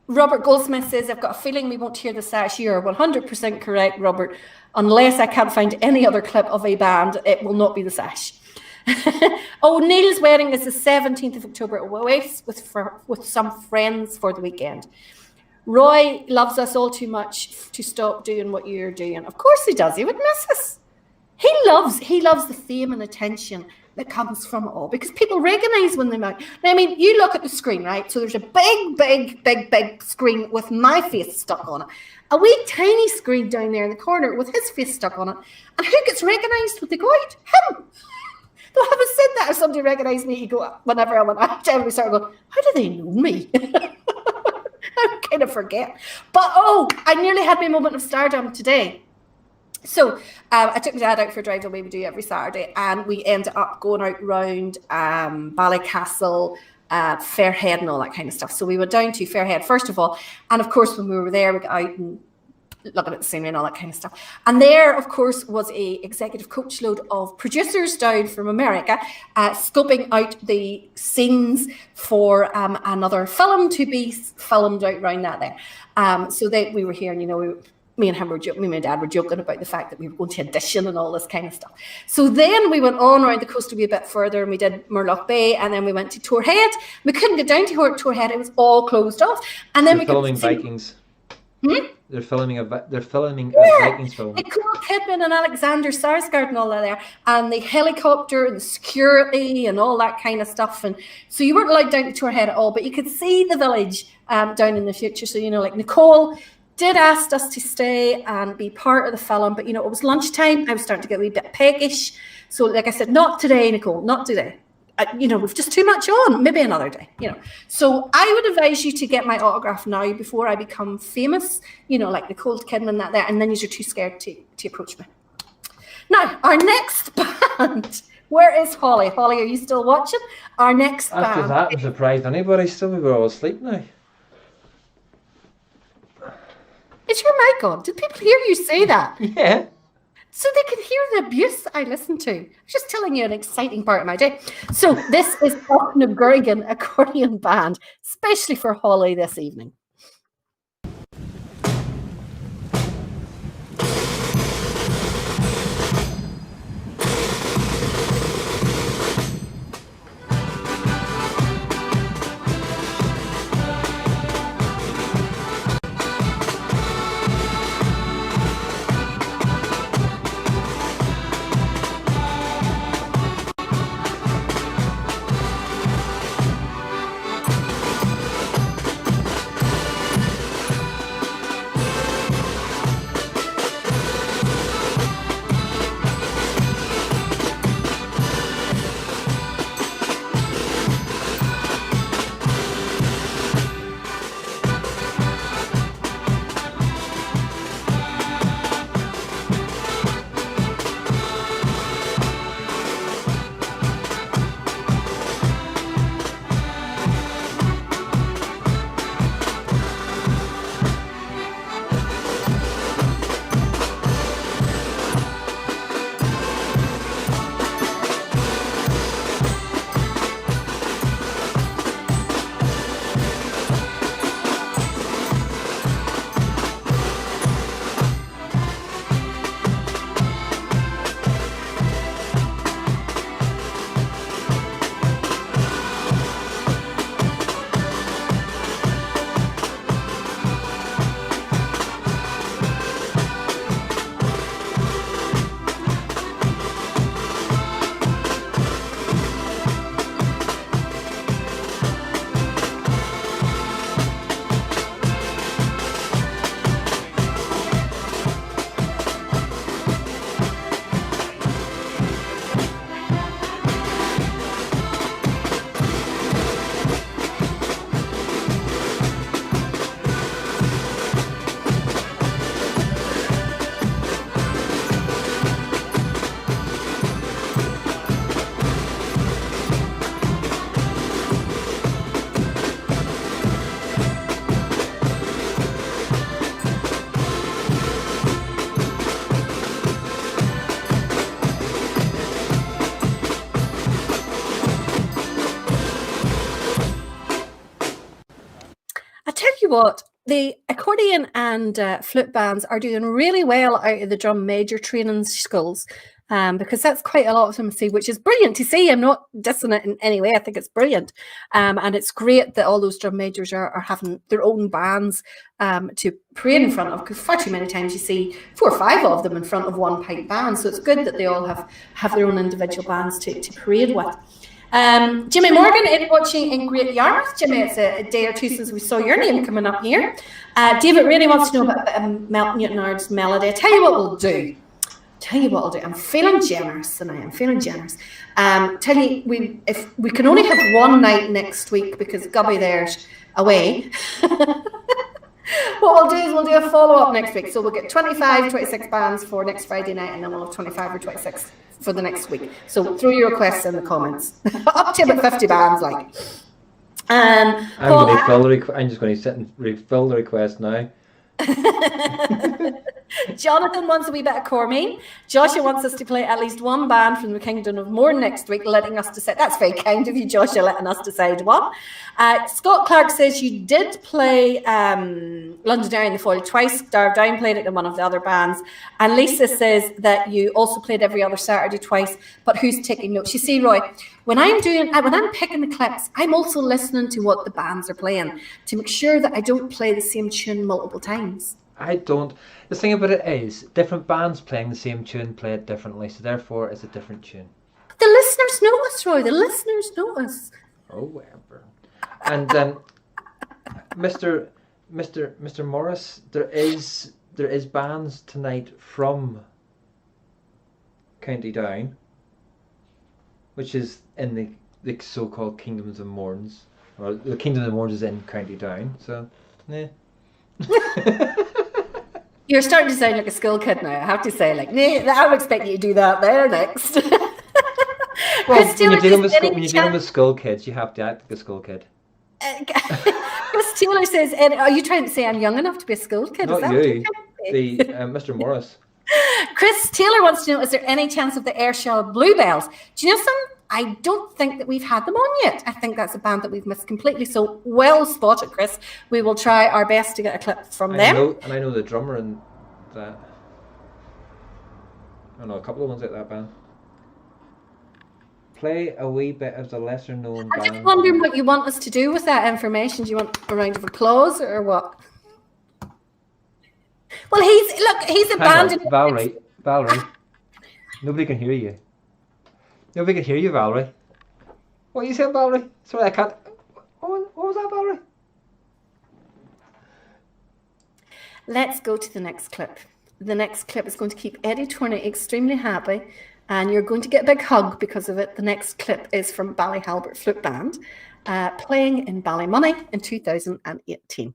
[SPEAKER 1] Robert Goldsmith says, I've got a feeling we won't hear the sash. You're 100% correct, Robert. Unless I can't find any other clip of a band, it will not be the sash. Oh, Neil's wedding is the 17th of October at Waifs with some friends for the weekend. Roy loves us all too much to stop doing what you're doing. Of course he does. He would miss us. He loves the fame and attention that comes from it all, because people recognize when they're out. Now, I mean, you look at the screen, right? So there's a big screen with my face stuck on it. A wee tiny screen down there in the corner with his face stuck on it. And who gets recognized when they go out? Him. Though having said that, if somebody recognized me, you go, whenever I went out, everybody started going, how do they know me? I kind of forget. But, I nearly had my moment of stardom today. So I took my dad out for a drive the way we do every Saturday, and we ended up going out round Ballycastle, Fairhead and all that kind of stuff. So we went down to Fairhead first of all, and of course when we were there we got out and looking at the scenery and all that kind of stuff. And there, of course, was a executive coach load of producers down from America scoping out the scenes for another film to be filmed out around that there. So we were here, and me and my dad were joking about the fact that we were going to audition and all this kind of stuff. So then we went on around the coast to be a bit further, and we did Murlough Bay, and then we went to Torhead. We couldn't get down to Torhead; it was all closed off. And then
[SPEAKER 2] they're filming Vikings. They're filming a Vikings film.
[SPEAKER 1] Nicole Kidman and Alexander Skarsgård and all that there, and the helicopter and the security and all that kind of stuff. And so you weren't allowed down to Torhead at all, but you could see the village down in the future. So like Nicole did ask us to stay and be part of the film, but it was lunchtime. I was starting to get a wee bit peckish. So like I said, not today, Nicole, not today. We've just too much on, maybe another day, So I would advise you to get my autograph now before I become famous, like Nicole Kidman, that there, and then you're too scared to approach me. Now, our next band, where is Holly? Holly, are you still watching? Our next band.
[SPEAKER 2] After that, I'm surprised anybody still, we were all asleep now.
[SPEAKER 1] Is your mic on? Did people hear you say that?
[SPEAKER 2] Yeah.
[SPEAKER 1] So they could hear the abuse I listened to. I'm just telling you an exciting part of my day. So this is the Gurrigan Accordion Band, especially for Holly this evening. what, the accordion and flute bands are doing really well out of the drum major training schools, because that's quite a lot of them to see, which is brilliant to see. I'm not dissing it in any way. I think it's brilliant. And it's great that all those drum majors are having their own bands to parade in front of, because far too many times you see 4 or 5 of them in front of one pipe band. So it's good that they all have their own individual bands to parade with. Jimmy Morgan is watching in Great Yarmouth. Jimmy, it's a day or two since we saw your name coming up here. David really wants to know about Newton Aird's melody. I tell you what we'll do. I'm feeling generous tonight. I'm feeling generous. Tell you, if we can only have one night next week because Gubby there's away. What we'll do is we'll do a follow-up next week. So we'll get 25, 26 bands for next Friday night, and then we'll have 25 or 26 for the next week. So throw your requests in the comments. Up to about 50 bands, like.
[SPEAKER 2] I'm just going to sit and refill the request now.
[SPEAKER 1] Jonathan wants a wee bit of Cormine. Joshua wants us to play at least one band from the Kingdom of Mourne next week, letting us decide. That's very kind of you, Joshua, letting us decide one. Scott Clark says you did play Londonderry in the Foyle twice. Darv Down played it in one of the other bands. And Lisa says that you also played every other Saturday twice, but who's taking notes? You see, Roy, when I'm picking the clips, I'm also listening to what the bands are playing to make sure that I don't play the same tune multiple times.
[SPEAKER 2] I don't. The thing about it is, different bands playing the same tune play it differently, so therefore it's a different tune.
[SPEAKER 1] The listeners know us, Roy. The listeners know us.
[SPEAKER 2] Oh, whatever. And Mr. Morris, there is bands tonight from County Down, which is in the so-called Kingdoms of Mournes, or the Kingdom of Mournes is in County Down. So, yeah.
[SPEAKER 1] You're starting to sound like a school kid now. I have to say, like, I would expect you to do that there next.
[SPEAKER 2] Well, when you're dealing with school kids, you have to act like a school kid.
[SPEAKER 1] Chris Taylor says, are you trying to say I'm young enough to be a school kid?
[SPEAKER 2] Not you, Mr. Morris.
[SPEAKER 1] Chris Taylor wants to know, is there any chance of the Ayrshire Bluebells? Do you know something? I don't think that we've had them on yet. I think that's a band that we've missed completely. So well spotted, Chris. We will try our best to get a clip from them.
[SPEAKER 2] I know the drummer in that. I know a couple of ones like that band. Play a wee bit of the lesser known band.
[SPEAKER 1] I'm just wondering what you want us to do with that information. Do you want a round of applause or what? Well, he's abandoned.
[SPEAKER 2] Valerie, nobody can hear you. Nobody can hear you, Valerie. What are you saying, Valerie? Sorry, I can't. What was that, Valerie?
[SPEAKER 1] Let's go to the next clip. The next clip is going to keep Eddie Tourney extremely happy, and you're going to get a big hug because of it. The next clip is from Ballyhalbert Flute Band, playing in Ballymoney in 2018.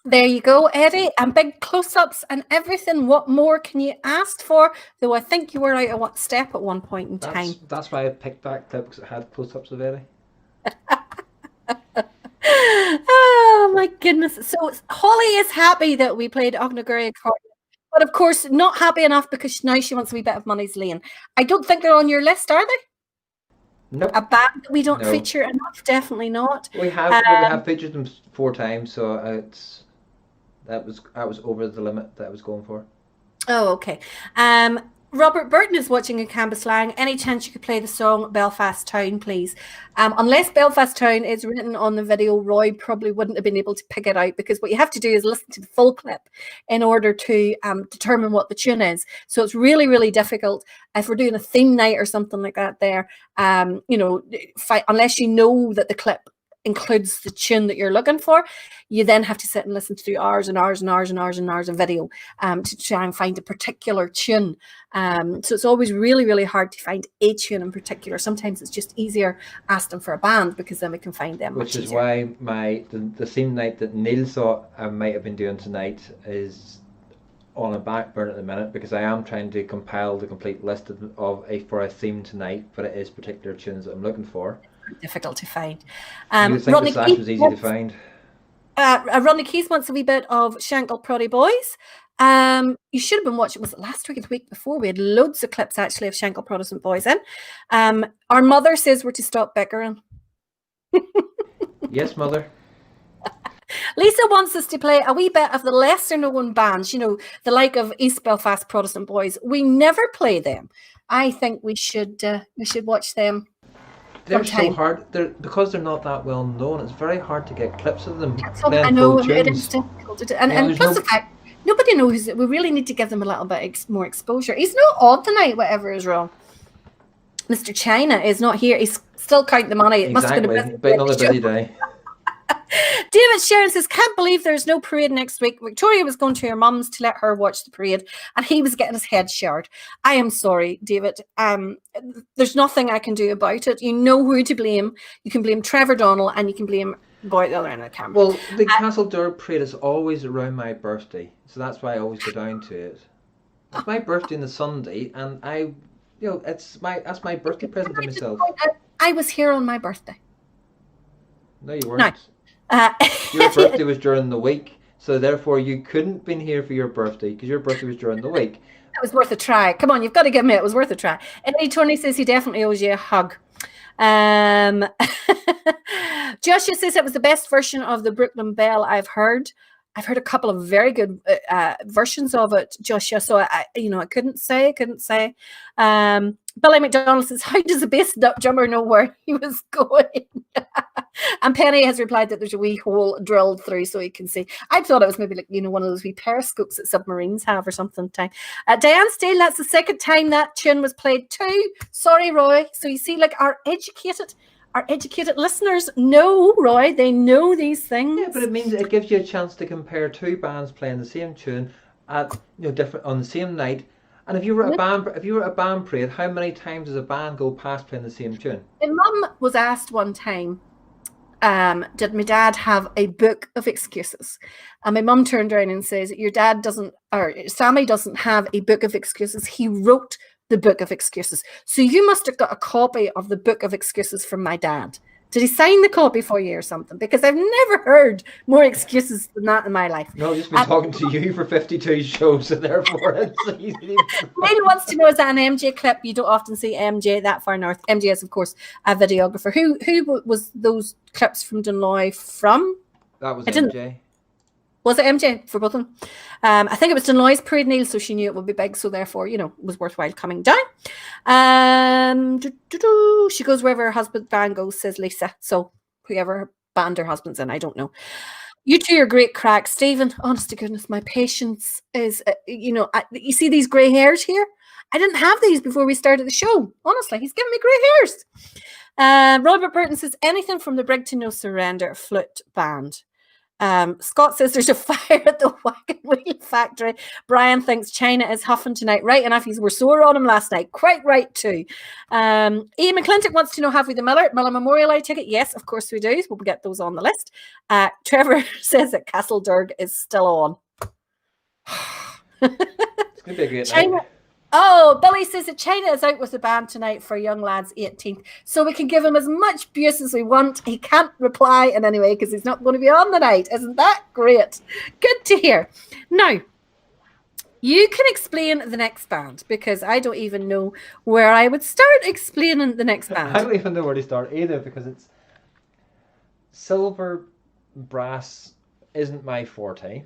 [SPEAKER 1] There you go, Eddie, and big close-ups and everything. What more can you ask for? Though I think you were out of what step at one point in time.
[SPEAKER 2] That's why I picked that clip, because it had close-ups of Eddie.
[SPEAKER 1] Oh my goodness. So Holly is happy that we played Ognaguri accordion, but of course not happy enough because now she wants a wee bit of Money's Lane. I don't think they're on your list, are they?
[SPEAKER 2] Nope.
[SPEAKER 1] A band that we don't
[SPEAKER 2] No.
[SPEAKER 1] feature enough? Definitely not.
[SPEAKER 2] We have featured them 4 times, so that was over the limit that I was going for.
[SPEAKER 1] Oh, okay. Robert Burton is watching in Cambuslang. Any chance you could play the song Belfast Town, please? Unless Belfast Town is written on the video, Roy probably wouldn't have been able to pick it out, because what you have to do is listen to the full clip in order to determine what the tune is. So it's really, really difficult. If we're doing a theme night or something like that there, unless you know that the clip includes the tune that you're looking for, you then have to sit and listen to hours and hours and hours and hours and hours of video to try and find a particular tune. So it's always really, really hard to find a tune in particular. Sometimes it's just easier ask them for a band, because then we can find them.
[SPEAKER 2] Which is why the theme night that Neil thought I might have been doing tonight is on a back burner at the minute, because I am trying to compile the complete list for a theme tonight, but it is particular tunes that I'm looking for.
[SPEAKER 1] Difficult to find.
[SPEAKER 2] You think the Sash was easy to find?
[SPEAKER 1] Rodney Keys wants a wee bit of Shankle Proddy Boys. You should have been watching, was it last week or the week before? We had loads of clips actually of Shankle Protestant Boys in. Our mother says we're to stop bickering.
[SPEAKER 2] Yes, mother.
[SPEAKER 1] Lisa wants us to play a wee bit of the lesser known bands, the like of East Belfast Protestant Boys. We never play them. I think we should watch them.
[SPEAKER 2] They're so hard. Because they're not that well known. It's very hard to get clips of them.
[SPEAKER 1] I know it is difficult to do. And plus the fact nobody knows that we really need to give them a little bit more exposure. He's not odd tonight, whatever is wrong. Mr. China is not here. He's still counting the money. It must have been
[SPEAKER 2] another busy day.
[SPEAKER 1] David Sharon says, can't believe there's no parade next week. Victoria was going to her mum's to let her watch the parade, and he was getting his head showered. I am sorry, David. There's nothing I can do about it. You know who to blame. You can blame Trevor Donnell, and you can blame the boy at the other end of the camera.
[SPEAKER 2] Well, the Castle Derg parade is always around my birthday, so that's why I always go down to it. It's my birthday on the Sunday, and that's my birthday present to myself.
[SPEAKER 1] I was here on my birthday.
[SPEAKER 2] No, you weren't. Your birthday was during the week, so therefore you couldn't have been here for your birthday, because your birthday was during the week.
[SPEAKER 1] It was worth a try. Come on, you've got to give me it was worth a try. Eddie Tony says he definitely owes you a hug. Joshua says it was the best version of the Brooklyn Bell I've heard. I've heard a couple of very good versions of it, Joshua. So I couldn't say. Billy McDonald says, how does a bass drummer know where he was going? And Penny has replied that there's a wee hole drilled through so he can see. I thought it was maybe like, one of those wee periscopes that submarines have or something. Diane Steele, that's the second time that tune was played too. Sorry, Roy. So you see, like our educated listeners know, Roy, they know these things.
[SPEAKER 2] Yeah, but it means it gives you a chance to compare two bands playing the same tune at different on the same night. And if you were a band parade, how many times does a band go past playing the same tune?
[SPEAKER 1] My mum was asked one time, did my dad have a book of excuses? And my mum turned around and says, Sammy doesn't have a book of excuses. He wrote the book of excuses. So you must have got a copy of the book of excuses from my dad. Did he sign the copy for you or something? Because I've never heard more excuses than that in my life.
[SPEAKER 2] No, I've just been talking to you for 52 shows, so therefore it's easy.
[SPEAKER 1] Lady wants to know, is that an MJ clip? You don't often see MJ that far north. MJ is, of course, a videographer. Who was those clips from Dunloy from?
[SPEAKER 2] That was MJ.
[SPEAKER 1] Was it MJ for both of them? I think it was Dunloy's parade, Neil, so she knew it would be big, so therefore, it was worthwhile coming down. She goes wherever her husband band goes, says Lisa. So whoever band her husband's in, I don't know. You two are great crack. Stephen, honest to goodness, my patience is, you see these grey hairs here? I didn't have these before we started the show. Honestly, he's giving me grey hairs. Robert Burton says, anything from the Brig to No Surrender flute band. Scott says there's a fire at the Wagon Wheel Factory. Brian thinks China is huffing tonight. Right enough, we're sore on him last night. Quite right too. Ian McClintock wants to know, have we the Miller Memorial Eye ticket? Yes, of course we do. We'll get those on the list. Trevor says that Castle Derg is still on.
[SPEAKER 2] It's going to be a great
[SPEAKER 1] China.
[SPEAKER 2] night.
[SPEAKER 1] Oh, Billy says that China is out with the band tonight for Young Lads 18th. So we can give him as much abuse as we want. He can't reply in any way because he's not going to be on the night. Isn't that great? Good to hear. Now, you can explain the next band because I don't even know where I would start explaining the next band.
[SPEAKER 2] I don't even know where to start either because it's silver brass isn't my forte.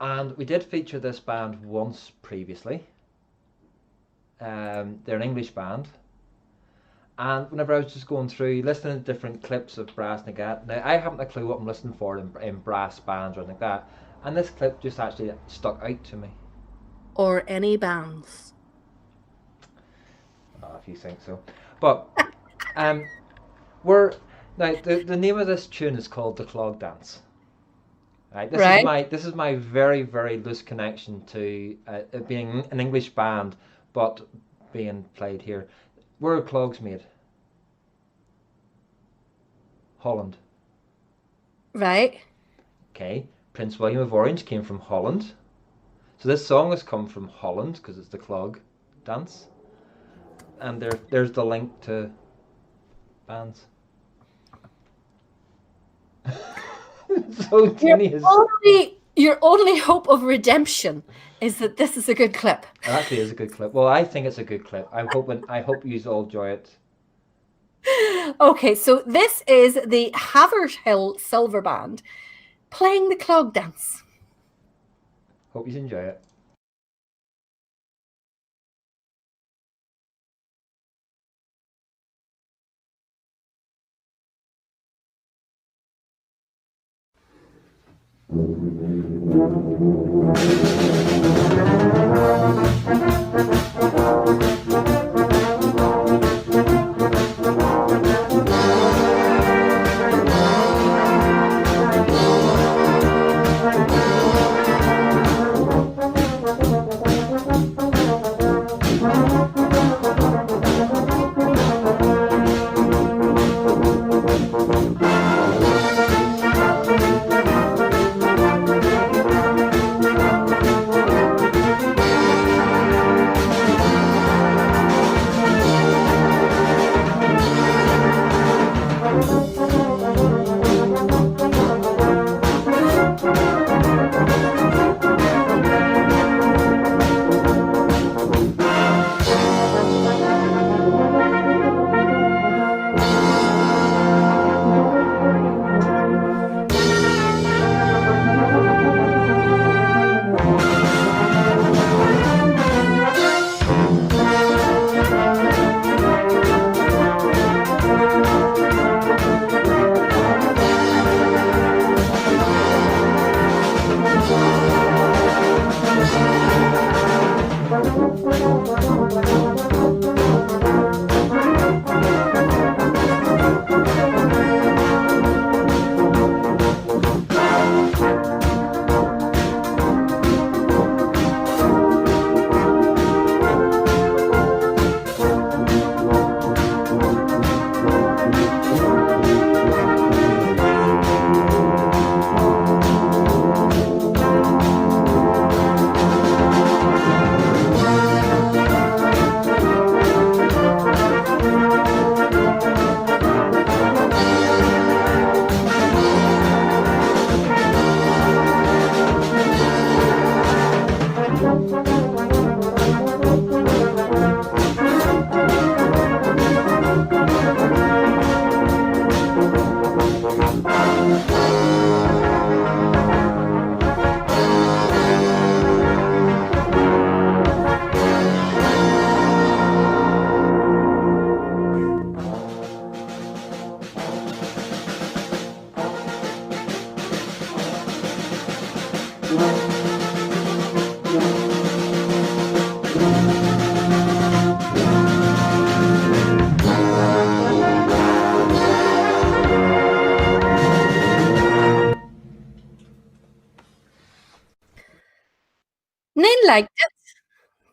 [SPEAKER 2] And we did feature this band once previously. They're an English band. And whenever I was just going through, listening to different clips of Brass Nagat, now I haven't a clue what I'm listening for in brass bands or anything like that. And this clip just actually stuck out to me.
[SPEAKER 1] Or any bands.
[SPEAKER 2] Oh, if you think so. But now the name of this tune is called The Clog Dance. Right, this is my very, very loose connection to it being an English band, but being played here. Where are clogs made? Holland.
[SPEAKER 1] Right.
[SPEAKER 2] Okay. Prince William of Orange came from Holland. So this song has come from Holland because it's the clog dance. And there's the link to bands. So genius.
[SPEAKER 1] Your only hope of redemption is that this is a good clip.
[SPEAKER 2] It actually is a good clip. Well, I think it's a good clip. I hope you all enjoy it.
[SPEAKER 1] Okay, so this is the Haverhill Silver Band playing the clog dance.
[SPEAKER 2] Hope you enjoy it.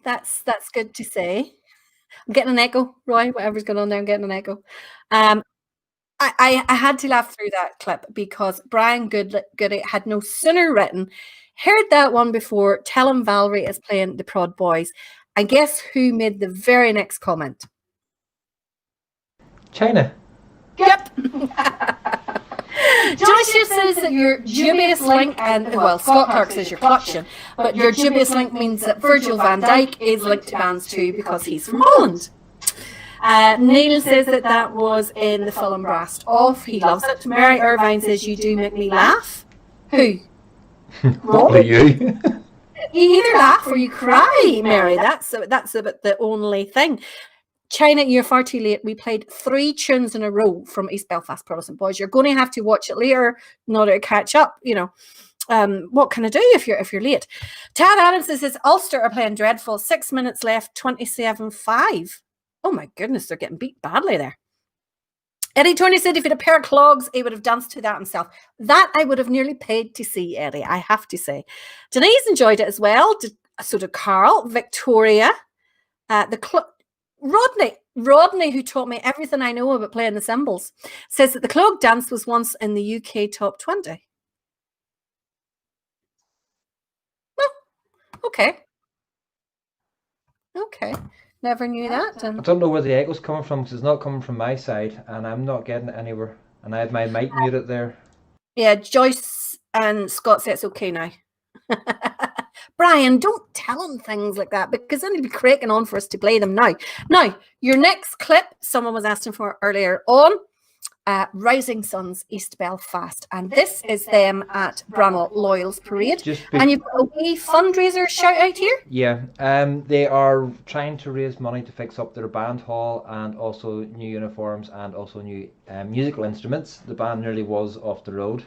[SPEAKER 1] That's good to say. I'm getting an echo, Roy. Whatever's going on there, I'm getting an echo. I had to laugh through that clip because Brian Goody had no sooner written, heard that one before, tell him Valerie is playing the Prod Boys. And guess who made the very next comment?
[SPEAKER 2] China.
[SPEAKER 1] Yep. Joshua says that your dubious link, and well, Scott Clark says you're clutching, but your dubious link means that Virgil van Dijk is linked to bands too because he's from Holland. Neil says that was in the film Brast Off. He loves it. Mary Irvine says you do make me laugh. Who?
[SPEAKER 2] Probably you.
[SPEAKER 1] You either laugh or you cry, Mary. That's about the only thing. China, you're far too late. We played 3 tunes in a row from East Belfast Protestant Boys. You're going to have to watch it later in order to catch up. What can I do if you're late? Tad Adams says Ulster are playing dreadful. 6 minutes left, 27-5. Oh my goodness, they're getting beat badly there. Eddie Tony said if he had a pair of clogs, he would have danced to that himself. That I would have nearly paid to see, Eddie, I have to say. Denise enjoyed it as well. So did Carl, Victoria, Rodney, who taught me everything I know about playing the cymbals, says that the clog dance was once in the UK top 20. Well, okay. Never knew that.
[SPEAKER 2] I don't know where the echo's coming from because it's not coming from my side and I'm not getting it anywhere. And I had my mic muted there.
[SPEAKER 1] Yeah, Joyce and Scott say it's okay now. Brian, don't tell him things like that because then he'll be cracking on for us to play them now. Now, your next clip, someone was asking for earlier on, Rising Suns East Belfast. And this is them at Bramall Loyals Parade. And you've got a wee fundraiser shout out here?
[SPEAKER 2] Yeah, they are trying to raise money to fix up their band hall and also new uniforms and also new musical instruments. The band nearly was off the road.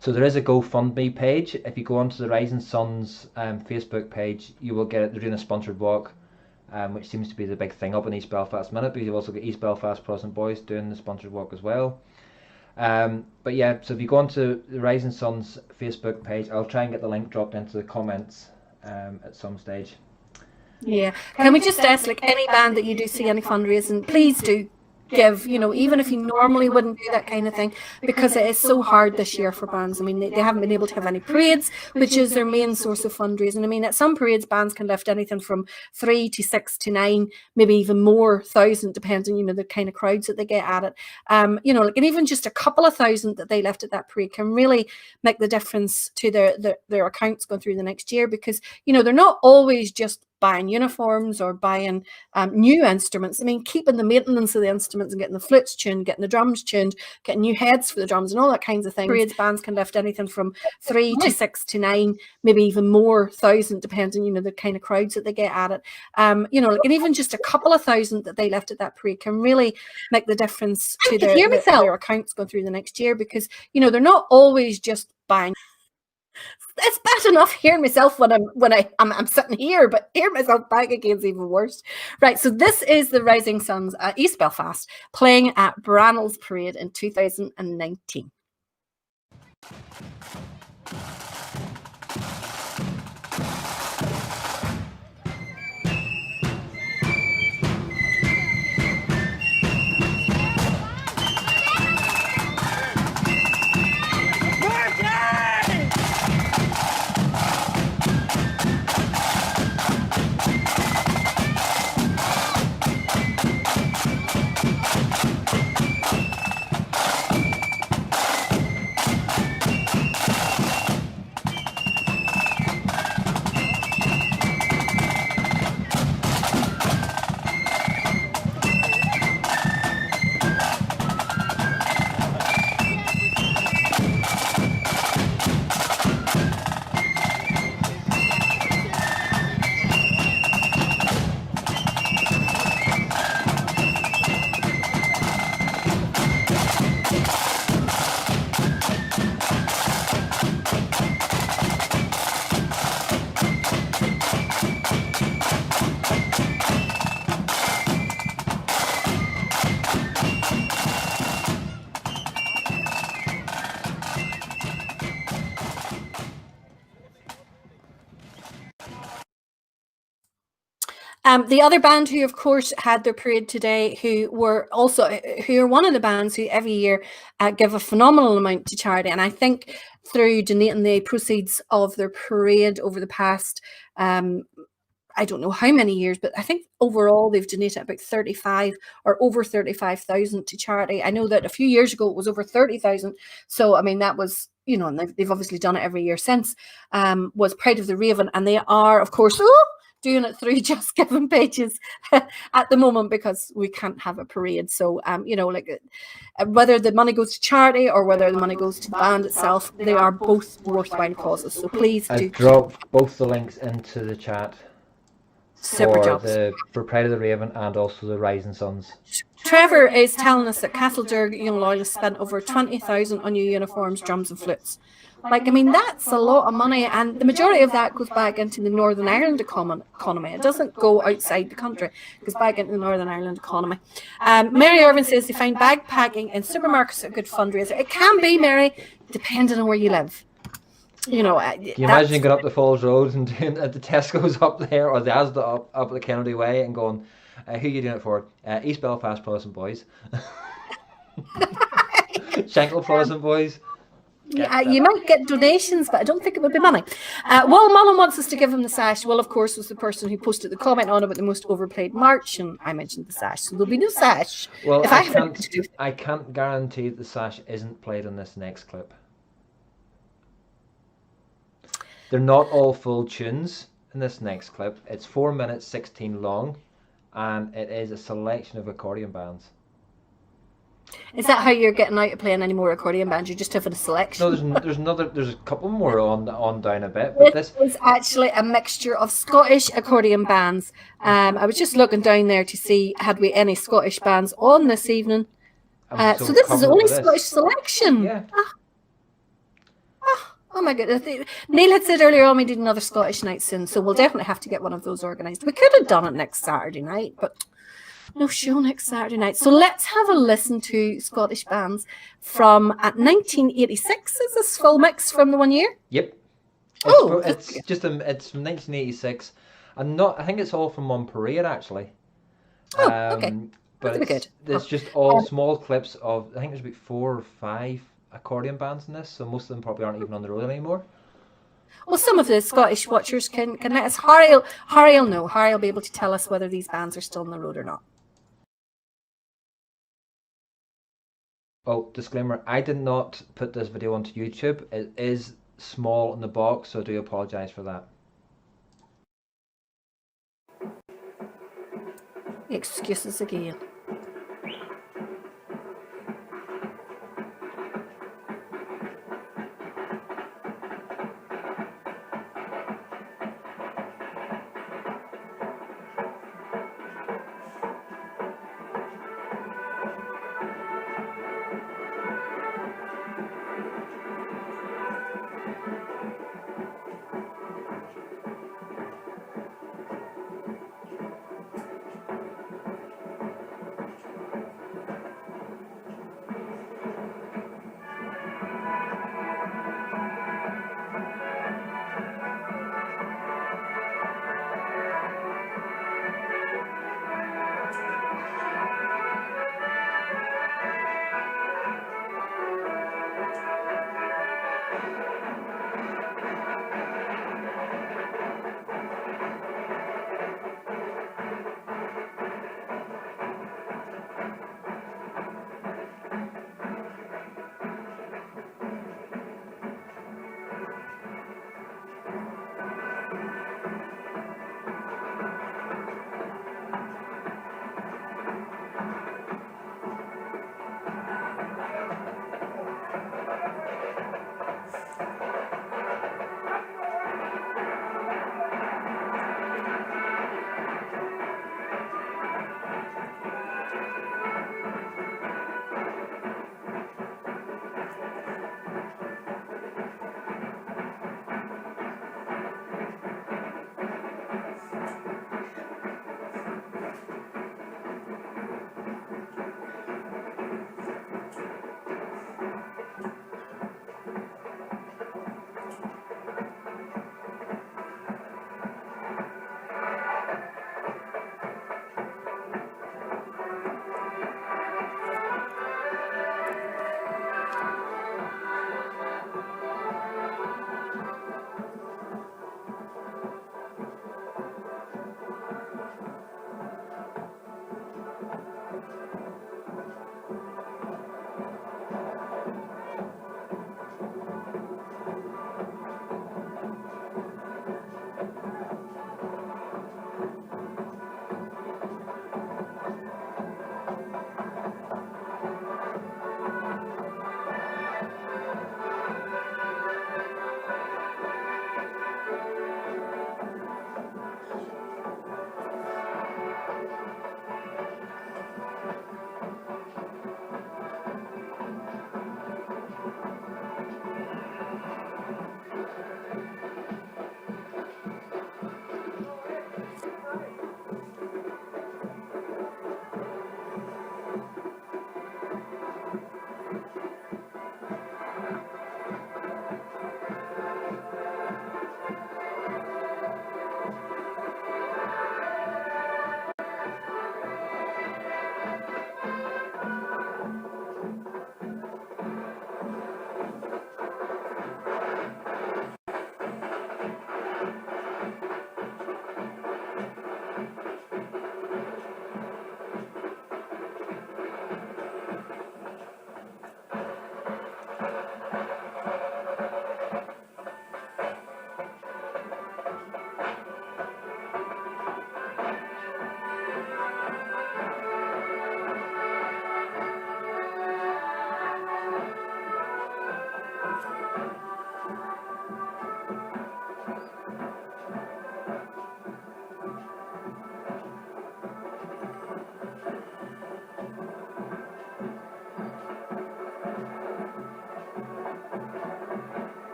[SPEAKER 2] So there is a GoFundMe page. If you go onto the Rising Suns Facebook page, you will get it. They're doing a sponsored walk, which seems to be the big thing up in East Belfast minute, because you've also got East Belfast Protestant Boys doing the sponsored walk as well. But yeah, so if you go onto the Rising Suns Facebook page, I'll try and get the link dropped into the comments at some stage.
[SPEAKER 1] Yeah. Can we just ask, like, any band that you do see any fundraising, please do give, even if you normally wouldn't do that kind of thing, because it is so hard this year for bands. I mean, they haven't been able to have any parades, which is their main source of fundraising. I mean, at some parades, bands can lift anything from 3 to 6 to 9, maybe even more thousand, depends on, the kind of crowds that they get at it. And even just a couple of thousand that they left at that parade can really make the difference to their accounts going through the next year, because, they're not always just buying uniforms or buying new instruments. I mean, keeping the maintenance of the instruments and getting the flutes tuned, getting the drums tuned, getting new heads for the drums and all that kinds of things. Parades bands can lift anything from 3 to 6 to 9, maybe even more thousand, depends on, the kind of crowds that they get at it. And even just a couple of thousand that they left at that parade can really make the difference to their accounts going through the next year, because, they're not always just buying. It's bad enough hearing myself when I'm sitting here, but hearing myself back again is even worse. Right, so this is the Rising Suns at East Belfast playing at Brannel's Parade in 2019. The other band who, of course, had their parade today, who are one of the bands who every year give a phenomenal amount to charity, and I think through donating the proceeds of their parade over the past, I don't know how many years, but I think overall they've donated about 35 or over 35,000 to charity. I know that a few years ago it was over 30,000. So, I mean, that was, and they've obviously done it every year since, was Pride of the Raven. And they are, of course, doing it through Just Giving pages at the moment because we can't have a parade. So, whether the money goes to charity or whether the money goes to the band itself, they are both worthwhile causes. So please do.
[SPEAKER 2] I've dropped both the links into the chat.
[SPEAKER 1] Super jobs.
[SPEAKER 2] For Pride of the Raven and also the Rising Suns.
[SPEAKER 1] Trevor is telling us that Castledurg Young Loyalists spent over 20,000 on new uniforms, drums and flutes. That's a lot of money, and the majority of that goes back into the Northern Ireland economy. It doesn't go outside the country. It goes back into the Northern Ireland economy. Mary Irvin says they find bag packing in supermarkets a good fundraiser. It can be, Mary, depending on where you live. Can you
[SPEAKER 2] imagine going up the Falls Road and doing at the Tesco's up there or the Asda up the Kennedy Way and going, who are you doing it for? East Belfast Protestant Boys. Shankle Protestant Boys.
[SPEAKER 1] Yeah, you might get donations, but I don't think it would be money. Will Mullen wants us to give him the sash. Will, of course, was the person who posted the comment on about the most overplayed march, and I mentioned the sash, so there'll be no sash.
[SPEAKER 2] Well, I can't guarantee the sash isn't played on this next clip. They're not all full tunes in this next clip. It's 4 minutes 16 long, and it is a selection of accordion bands.
[SPEAKER 1] Is that how you're getting out of playing any more accordion bands? You're just having a selection?
[SPEAKER 2] No, there's a couple more on down a bit. But
[SPEAKER 1] this is actually a mixture of Scottish accordion bands. I was just looking down there to see had we any Scottish bands on this evening. So this is the only Scottish selection.
[SPEAKER 2] Yeah.
[SPEAKER 1] Oh my goodness. Neil had said earlier on we need another Scottish night soon, so we'll definitely have to get one of those organised. We could have done it next Saturday night, but no show next Saturday night. So let's have a listen to Scottish bands from 1986. Is this full mix from the one year?
[SPEAKER 2] Yep. It's from 1986. I think it's all from one parade actually.
[SPEAKER 1] Okay.
[SPEAKER 2] But it's just all small clips of, I think there's about 4 or 5 accordion bands in this, so most of them probably aren't even on the road anymore.
[SPEAKER 1] Well, some of the Scottish watchers can let us. Harry will know. Harry will be able to tell us whether these bands are still on the road or not.
[SPEAKER 2] Oh, disclaimer, I did not put this video onto YouTube. It is small in the box, so I do apologise for that.
[SPEAKER 1] Excuses again.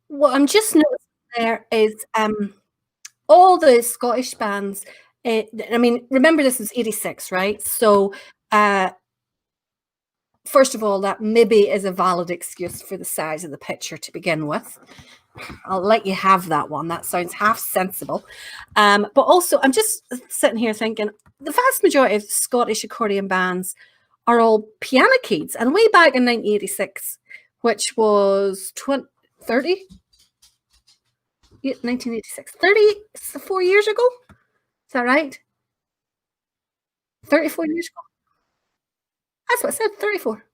[SPEAKER 1] What I'm just noticing there is all the Scottish bands. I mean, remember this is 86, right? So, first of all, that maybe is a valid excuse for the size of the picture to begin with. I'll let you have that one. That sounds half sensible. But also, I'm just sitting here thinking the vast majority of Scottish accordion bands are all piano keys. And way back in 1986, which was 30? 1986, 34 years ago. Is that right? 34 years ago. That's what I said, 34.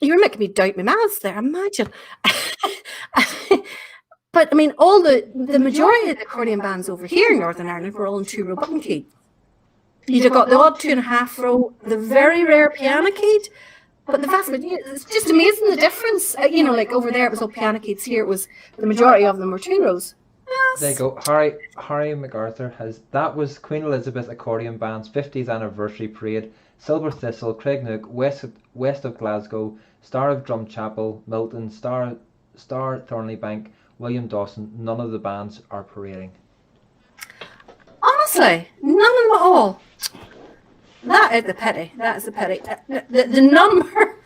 [SPEAKER 1] You were making me doubt my maths there, imagine. But I mean, the majority of the accordion bands over here in Northern Ireland were all in 2-row button key. You'd have got the odd 2.5 row, the very rare piano keyed, but the vast majority, it's just amazing the difference. You know, like over there it was all piano keys, here it was, the majority of them were 2 rows. Yes.
[SPEAKER 2] There you go. Harry MacArthur that was Queen Elizabeth Accordion Band's 50th anniversary parade. Silver Thistle, Craignook, west of Glasgow, Star of Drumchapel, Milton, Star Thornleybank, William Dawson. None of the bands are parading.
[SPEAKER 1] Honestly, none of them at all. That is the pity. That is the pity. The number,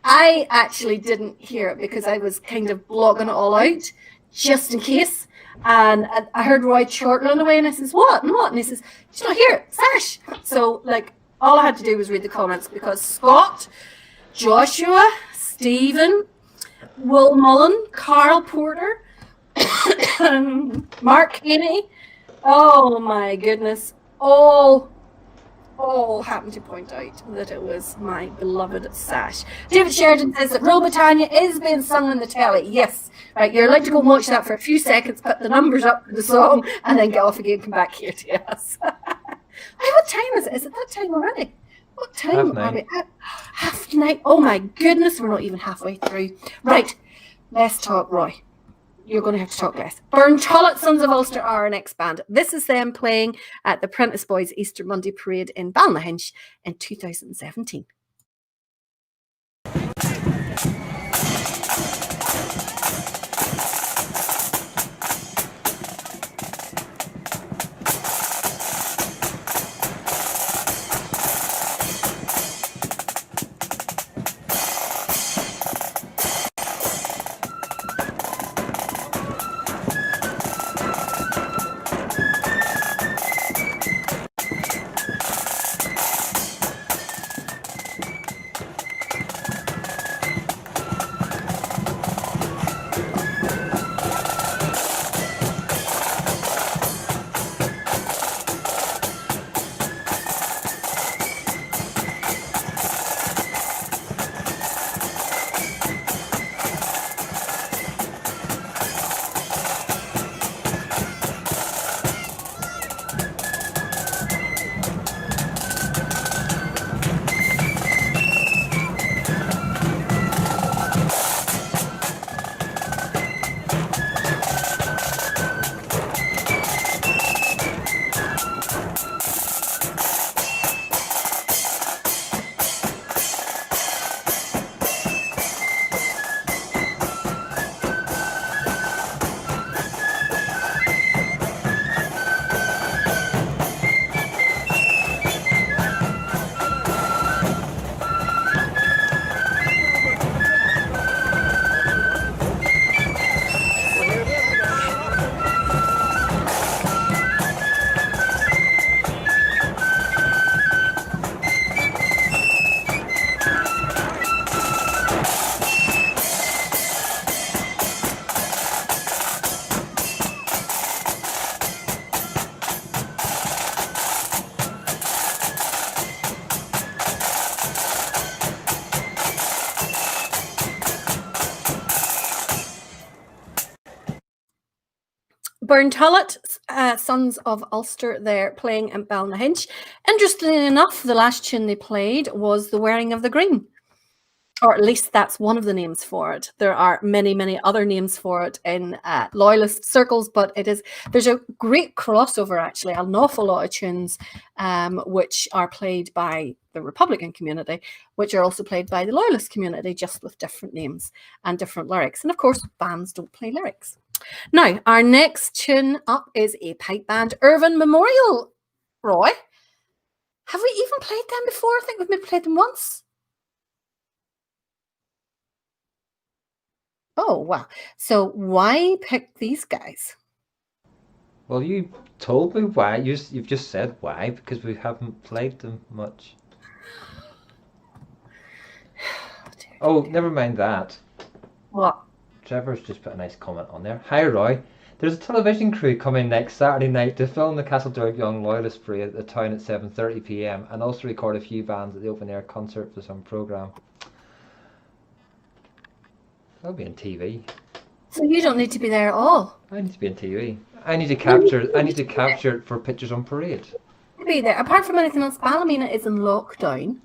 [SPEAKER 1] I actually didn't hear it because I was kind of blocking it all out just in case. And I heard Roy chortle on the way, and I says, "What? And what?" And he says, "Did you not hear it? Sash." So, like, all I had to do was read the comments because Scott, Joshua, Stephen, Will Mullen, Carl Porter, Mark Haney, oh my goodness, all happened to point out that it was my beloved Sash. David Sheridan says that Rule Britannia is being sung on the telly. Yes, right, you're allowed to go and watch that for a few seconds, put the numbers up for the song, and then get off again and come back here to us. Hey, what time is it? Is it that time already? What time are we at? 9:30. Oh my goodness, we're not even halfway through. Right, let's talk, Roy. You're going to have to talk less. Burntollet Sons of Ulster are our next band. This is them playing at the Prentice Boys Easter Monday Parade in Balnahinch in 2017. Burntollet Sons of Ulster there playing in Balnahinch. Interestingly enough, the last tune they played was The Wearing of the Green. or at least that's one of the names for it. There are many, many other names for it in loyalist circles, but there's a great crossover, actually, an awful lot of tunes which are played by the Republican community, which are also played by the loyalist community, just with different names and different lyrics. And of course, bands don't play lyrics. Now, our next tune up is a pipe band, Irvine Memorial. Roy, have we even played them before? I think we've maybe played them once. Oh, wow. So why pick these guys?
[SPEAKER 2] Well, you told me why. You've just said why, because we haven't played them much. Oh, never mind that.
[SPEAKER 1] What?
[SPEAKER 2] Trevor's just put a nice comment on there. Hi, Roy. There's a television crew coming next Saturday night to film the Castledorg Young Loyalist Parade at the town at 7:30 p.m. and also record a few bands at the open air concert for some programme. That'll be on TV.
[SPEAKER 1] So you don't need to be there at all.
[SPEAKER 2] I need to be on TV. I need to capture it for pictures on parade.
[SPEAKER 1] Be there. Apart from anything else, Ballymena is in lockdown.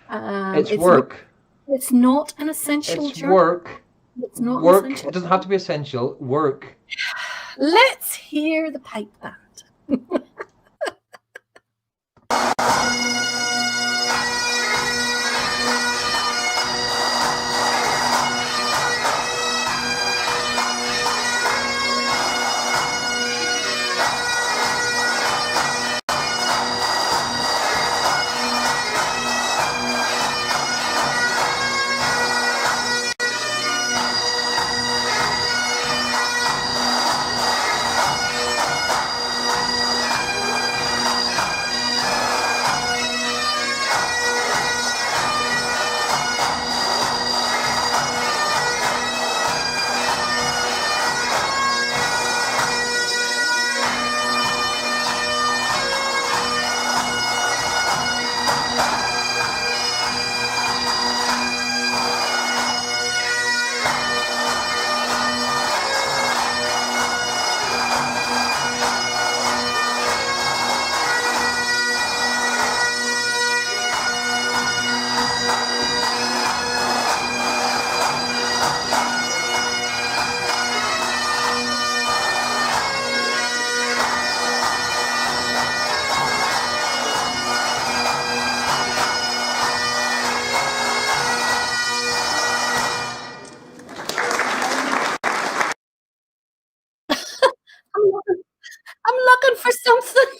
[SPEAKER 2] It's work.
[SPEAKER 1] It's not an essential
[SPEAKER 2] It's
[SPEAKER 1] job.
[SPEAKER 2] work.
[SPEAKER 1] It's not
[SPEAKER 2] work.
[SPEAKER 1] Essential.
[SPEAKER 2] It doesn't have to be essential. Work.
[SPEAKER 1] Let's hear the pipe band. I'm looking for something.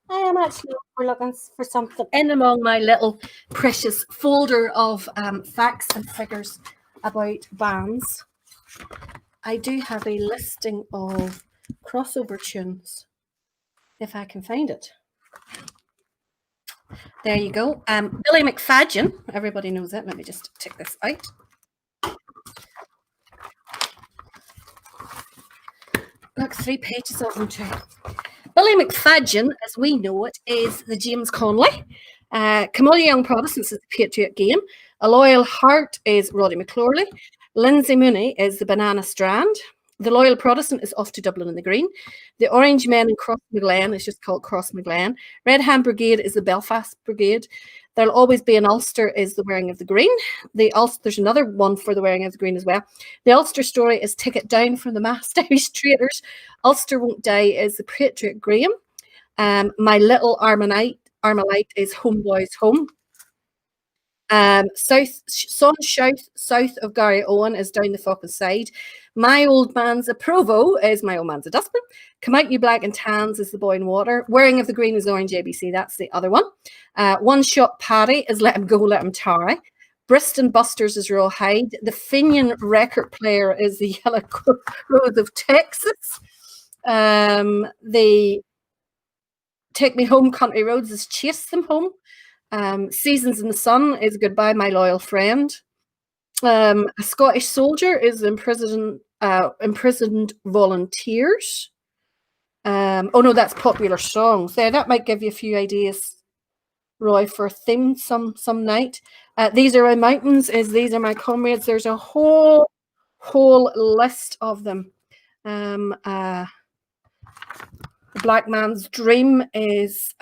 [SPEAKER 1] I am actually looking for something in among my little precious folder of facts and figures about bands. I do have a listing of crossover tunes, if I can find it. There you go. Billy McFadden, everybody knows it. Let me just take this out. Look, 3 pages of them too. Billy McFadden, as we know it, is the James Connolly. Come All You Young Protestants is the Patriot Game. A Loyal Heart is Roddy McClorley. Lindsay Mooney is the Banana Strand. The Loyal Protestant is Off to Dublin in the Green. The Orange Men in Crossmaglen is just called Crossmaglen. Red Hand Brigade is the Belfast Brigade. There'll Always Be an Ulster is the Wearing of the Green. There's another one for the Wearing of the Green as well. The Ulster Story is Ticket Down from the Masked Irish Traitors. Ulster Won't Die is the Patriot Graham. My Little Armalite is Homeboys Home. South of Gary Owen is Down the Fucking Side. My Old Man's a Provo is My Old Man's a Dustman. Come Out You Black and Tans is The Boy in Water. Wearing of the Green is Orange ABC. That's the other one. One Shot Paddy is Let Him Go, Let Him Tarry. Briston Busters is Rawhide. The Finian Record Player is The Yellow Rose of Texas. The Take Me Home Country Roads is Chase Them Home. Seasons in the Sun is Goodbye My Loyal Friend. A Scottish Soldier is Imprisoned Volunteers. Oh no, that's Popular Songs. There, that might give you a few ideas, Roy, for a theme some night. These Are My Mountains is These Are My Comrades. There's a whole list of them. The Black Man's Dream is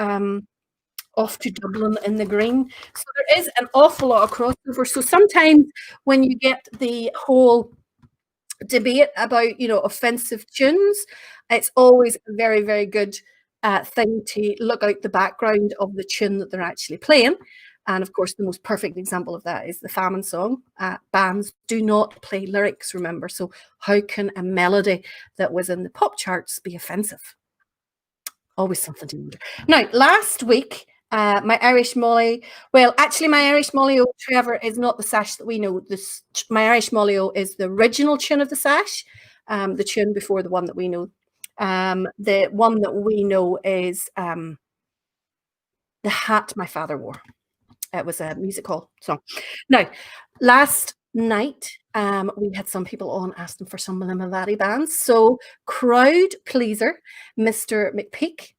[SPEAKER 1] off to Dublin in the green. So there is an awful lot of crossover. So sometimes when you get the whole debate about, offensive tunes, it's always a very, very good thing to look out the background of the tune that they're actually playing. And of course, the most perfect example of that is the famine song. Bands do not play lyrics, remember. So how can a melody that was in the pop charts be offensive? Always something to wonder. Now, last week, my Irish Molly, my Irish Molly, Trevor, is not the sash that we know. My Irish Molly is the original tune of the sash, the tune before the one that we know. The one that we know is The Hat My Father Wore. It was a music hall song. Now, last night, we had some people on asking for some Limavady bands. So, crowd pleaser, Mr. McPeak,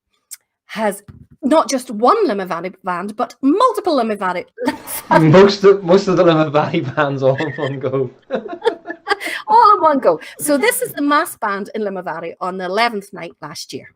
[SPEAKER 1] has not just one Limavady band, but multiple Limavady.
[SPEAKER 2] Most of the Limavady bands all in one go.
[SPEAKER 1] All in one go. So this is the mass band in Limavady on the 11th night last year.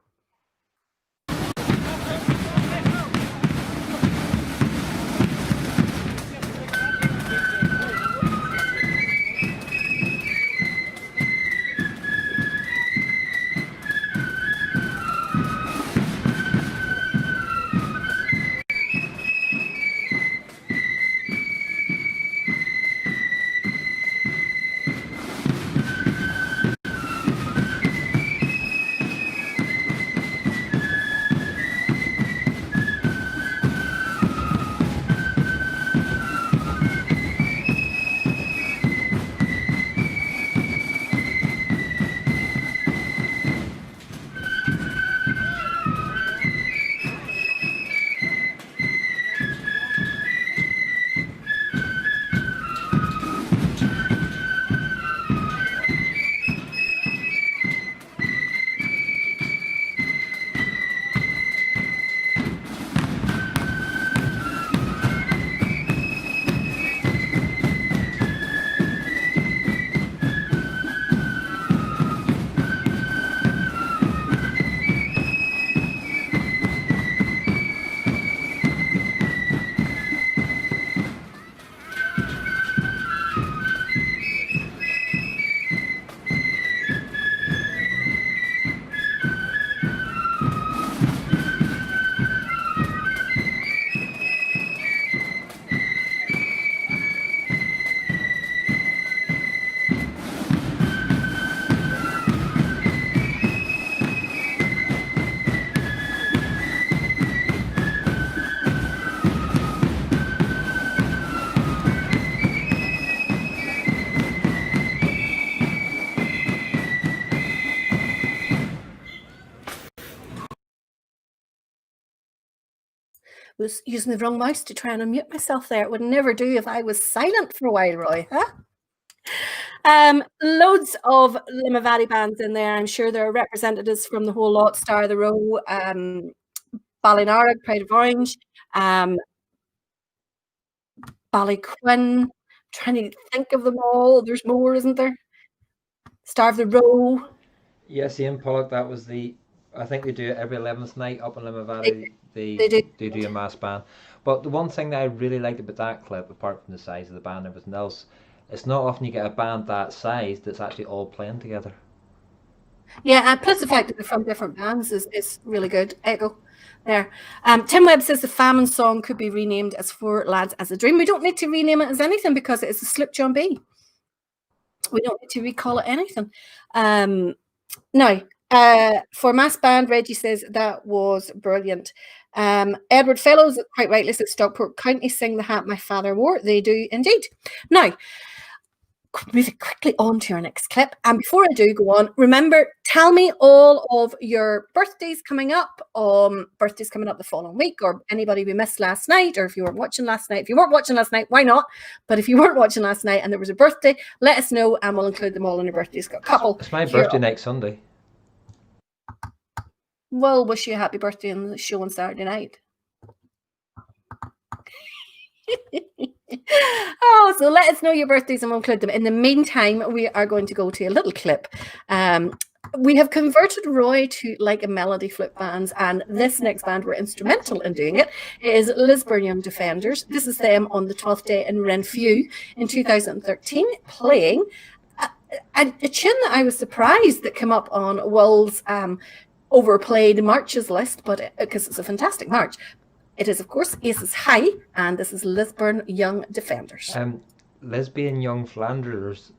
[SPEAKER 1] Was using the wrong mouse to try and unmute myself there. It would never do if I was silent for a while, Roy, huh? Loads of Limavady bands in there. I'm sure there are representatives from the whole lot. Star of the Row, Ballinarrig, Pride of Orange, Ballyquin. Trying to think of them all. There's more, isn't there? Star of the Row.
[SPEAKER 2] Yes, Ian Pollock. That was I think they do it every 11th night up in Limavady. They do a mass band. But the one thing that I really liked about that clip, apart from the size of the band and everything else, it's not often you get a band that size that's actually all playing together.
[SPEAKER 1] Yeah, and plus the fact that they're from different bands is really good. Echo there. Tim Webb says the famine song could be renamed as Four Lads as a Dream. We don't need to rename it as anything because it's a Slip John B. We don't need to recall it anything. Now, for mass band, Reggie says that was brilliant. Edward Fellows, quite rightly, says Stockport County sing The Hat My Father Wore. They do indeed. Now, moving quickly on to our next clip. And before I do go on, remember, tell me all of your birthdays coming up, the following week, or anybody we missed last night, or if you weren't watching last night. If you weren't watching last night, why not? But if you weren't watching last night and there was a birthday, let us know and we'll include them all in your birthdays. Got a couple.
[SPEAKER 2] It's my birthday next Sunday.
[SPEAKER 1] We'll wish you a happy birthday on the show on Saturday night. So let us know your birthdays and we'll include them. In the meantime, we are going to go to a little clip we have converted Roy to like a melody flute bands, and this next band were instrumental in doing it. It is Lisburn Young Defenders. This is them on the 12th day in Renfrew in 2013, playing a tune that I was surprised that came up on Will's overplayed marches list, but because it's a fantastic march. It is, of course, Aces High, and this is Lisburn Young Defenders.
[SPEAKER 2] Lesbian Young Flanders.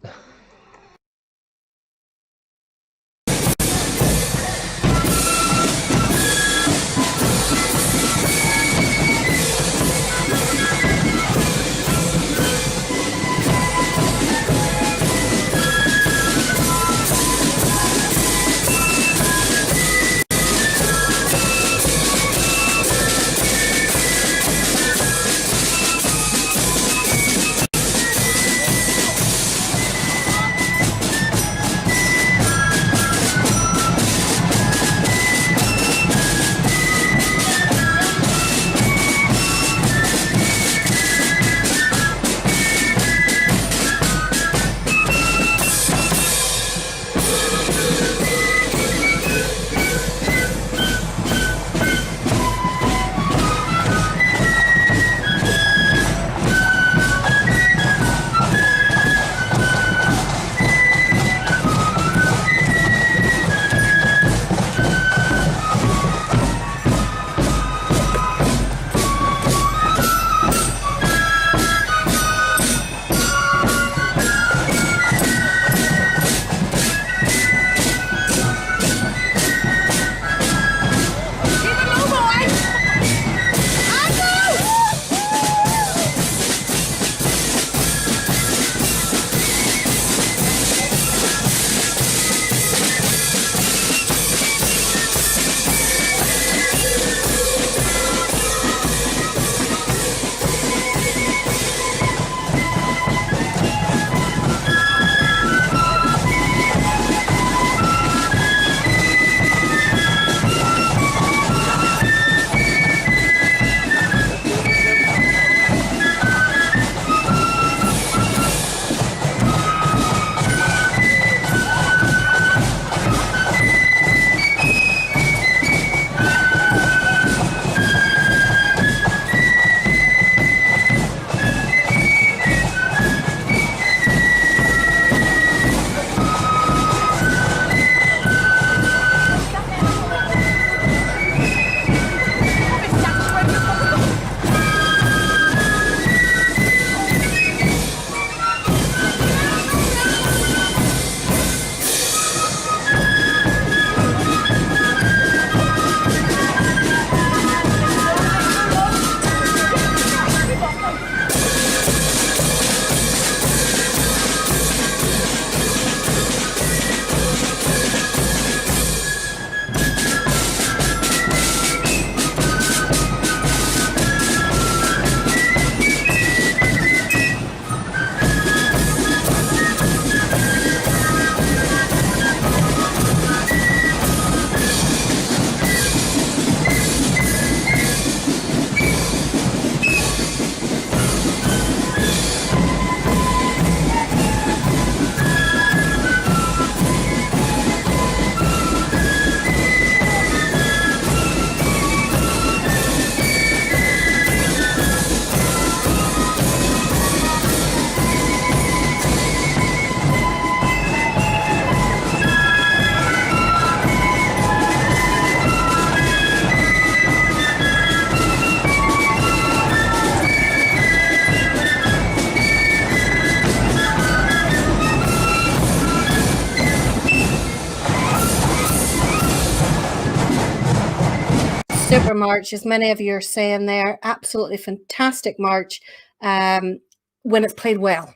[SPEAKER 1] Super march, as many of you are saying there. Absolutely fantastic march when it's played well.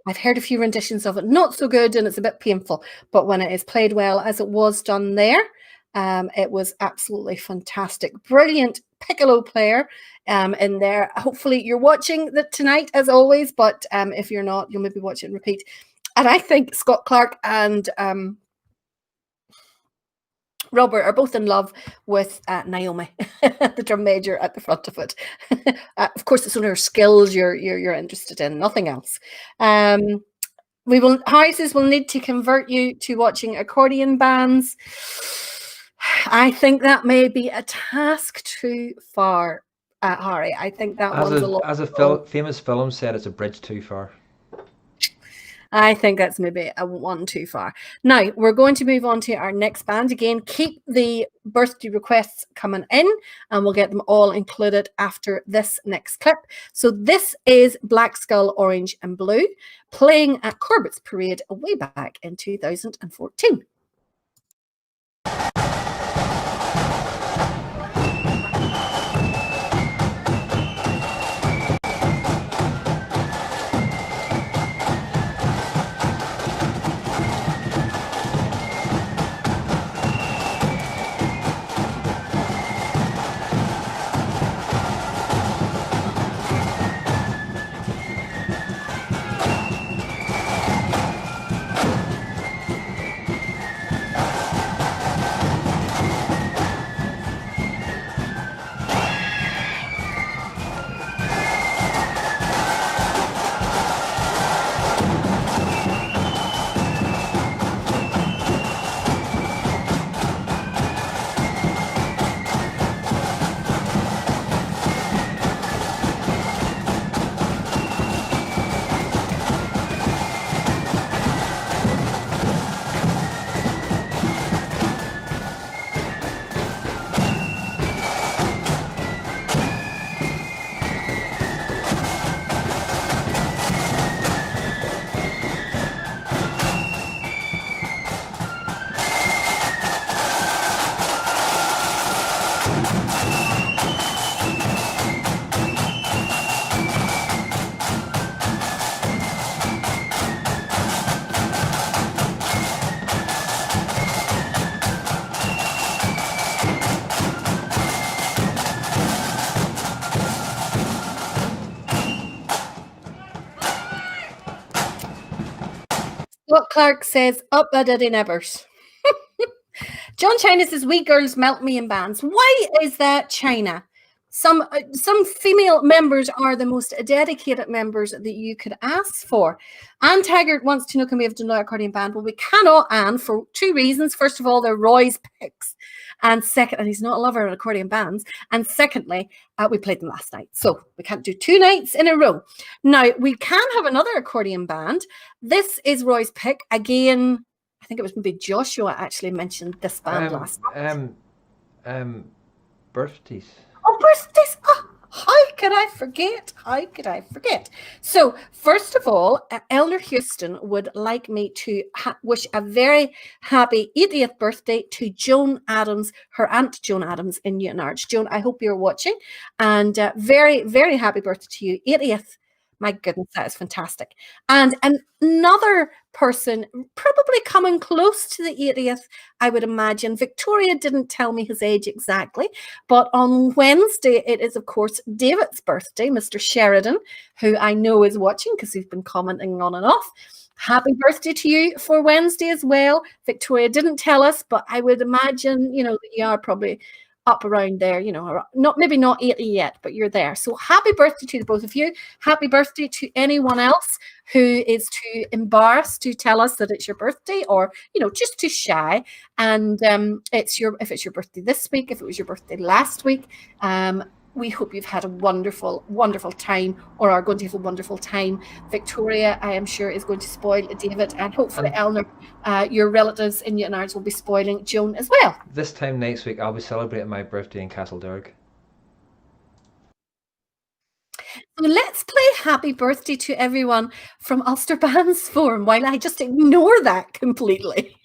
[SPEAKER 1] I've heard a few renditions of it, not so good, and it's a bit painful, but when it is played well, as it was done there, it was absolutely fantastic. Brilliant piccolo player in there. Hopefully you're watching that tonight, as always, but if you're not, you'll maybe watch it and repeat. And I think Scott Clark and Robert are both in love with Naomi, the drum major at the front of it. Of course, it's only her skills you're interested in, nothing else. Houses will need to convert you to watching accordion bands. I think that may be a task too far, Harry. I think that one's a lot.
[SPEAKER 2] As a famous film said, it's a bridge too far.
[SPEAKER 1] I think that's maybe a one too far. Now, we're going to move on to our next band. Again, keep the birthday requests coming in, and we'll get them all included after this next clip. So this is Black Skull, Orange and Blue, playing at Corbett's Parade way back in 2014. Scott Clark says, up a diddy nebbers. John China says, we girls melt me in bands. Why is that, China? Some female members are the most dedicated members that you could ask for. Anne Taggart wants to know, can we have Dunloy Accordion Band? Well, we cannot, Anne, for two reasons. First of all, they're Roy's picks. And second, and he's not a lover of accordion bands. And secondly, we played them last night. So we can't do 2 nights in a row. Now, we can have another accordion band. This is Roy's pick. Again, I think it was maybe Joshua actually mentioned this band last night.
[SPEAKER 2] Birthdays.
[SPEAKER 1] Oh, birthdays. Oh, how could I forget? How could I forget? So, first of all, Eleanor Houston would like me to wish a very happy 80th birthday to Joan Adams, her aunt Joan Adams in Newton Arch. Joan, I hope you're watching. And very, very happy birthday to you. 80th. My goodness, that is fantastic. And another person probably coming close to the 80th, I would imagine. Victoria didn't tell me his age exactly, but on Wednesday, it is, of course, David's birthday, Mr. Sheridan, who I know is watching because he's been commenting on and off. Happy birthday to you for Wednesday as well. Victoria didn't tell us, but I would imagine, that you are probably up around there, maybe not 80 yet, but you're there. So happy birthday to the both of you. Happy birthday to anyone else who is too embarrassed to tell us that it's your birthday, or just too shy. And if it's your birthday this week, if it was your birthday last week, we hope you've had a wonderful, wonderful time, or are going to have a wonderful time. Victoria, I am sure, is going to spoil David, and hopefully Eleanor, your relatives in Newton Ards will be spoiling Joan as well.
[SPEAKER 2] This time next week, I'll be celebrating my birthday in Castledurg.
[SPEAKER 1] So let's play Happy Birthday to everyone from Ulster Bands Forum, while I just ignore that completely.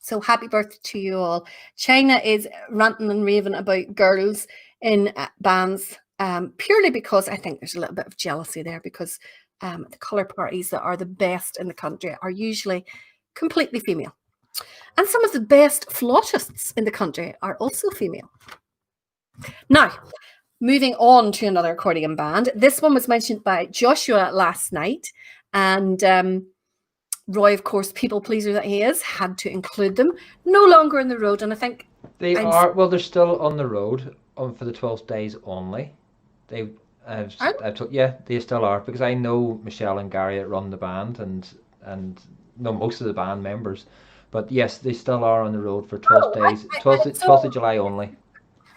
[SPEAKER 1] So happy birthday to you all. China is ranting and raving about girls in bands. purely because I think there's a little bit of jealousy there, because the colour parties that are the best in the country are usually completely female. And some of the best flautists in the country are also female. Now, moving on to another accordion band. This one was mentioned by Joshua last night, and Roy, of course, people pleaser that he is, had to include them. No longer on the road, and I think
[SPEAKER 2] they're still on the road for the 12 days only. They still are, because I know Michelle and Gary that run the band, and know most of the band members. But yes, they still are on the road for 12 days, 12th of July only.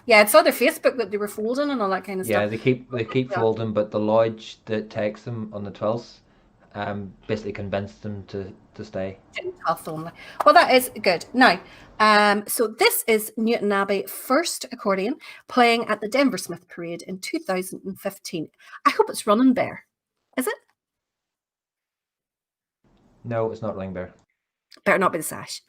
[SPEAKER 1] Yeah, I saw their Facebook that they were folding and all that kind of stuff.
[SPEAKER 2] Yeah, they keep folding, but the lodge that takes them on the 12th basically convinced them to stay.
[SPEAKER 1] 12th only. Well, that is good. Now, so this is Newton Abbey first accordion playing at the Denver Smith Parade in 2015. I hope it's running Bear. Is it?
[SPEAKER 2] No, it's not running Bear.
[SPEAKER 1] Better not be the sash.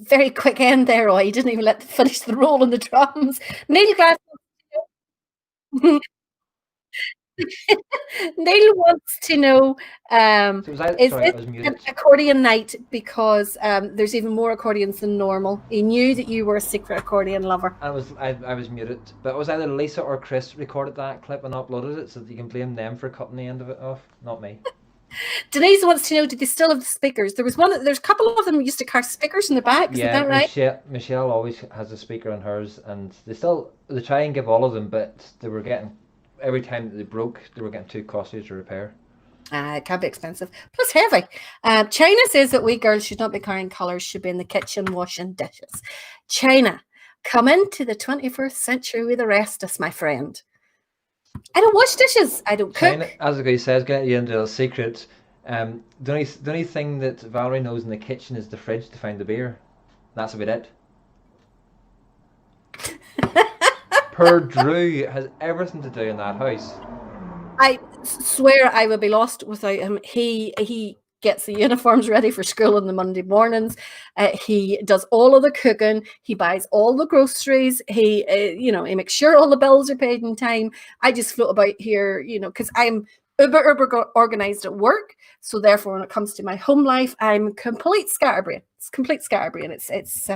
[SPEAKER 1] Very quick end there, Roy. You didn't even let them finish the roll on the drums. Neil Glass. Neil wants to know, is this an accordion night because there's even more accordions than normal? He knew that you were a secret accordion lover.
[SPEAKER 2] I was muted, but it was either Lisa or Chris recorded that clip and uploaded it, so that you can blame them for cutting the end of it off, not me.
[SPEAKER 1] Denise wants to know, do they still have the speakers? There's a couple of them used to carry speakers in the back. Is that right?
[SPEAKER 2] Michelle always has a speaker on hers, and they try and give all of them, but they were getting, every time that they broke, they were getting too costly to repair.
[SPEAKER 1] It can be expensive, plus heavy. China says that we girls should not be carrying colours, should be in the kitchen washing dishes. China, come into the 21st century with the rest of us, my friend. I don't wash dishes. I don't cook.
[SPEAKER 2] China, as the guy says, getting you into a secret. The only thing that Valerie knows in the kitchen is the fridge to find the beer. That's about it. Poor Drew has everything to do in that house.
[SPEAKER 1] I swear I would be lost without him. He gets the uniforms ready for school on the Monday mornings. He does all of the cooking. He buys all the groceries. He makes sure all the bills are paid in time. I just float about here, because I'm uber organized at work. So therefore, when it comes to my home life, I'm complete scatterbrain. It's complete scatterbrain. It's just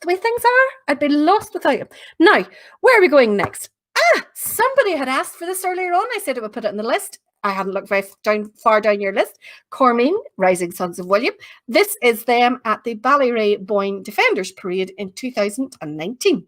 [SPEAKER 1] the way things are. I'd be lost without him. Now, where are we going next? Somebody had asked for this earlier on. I said I would put it in the list. I hadn't looked very far down your list. Cormean, Rising Sons of William. This is them at the Ballyrea Boyne Defenders Parade in 2019.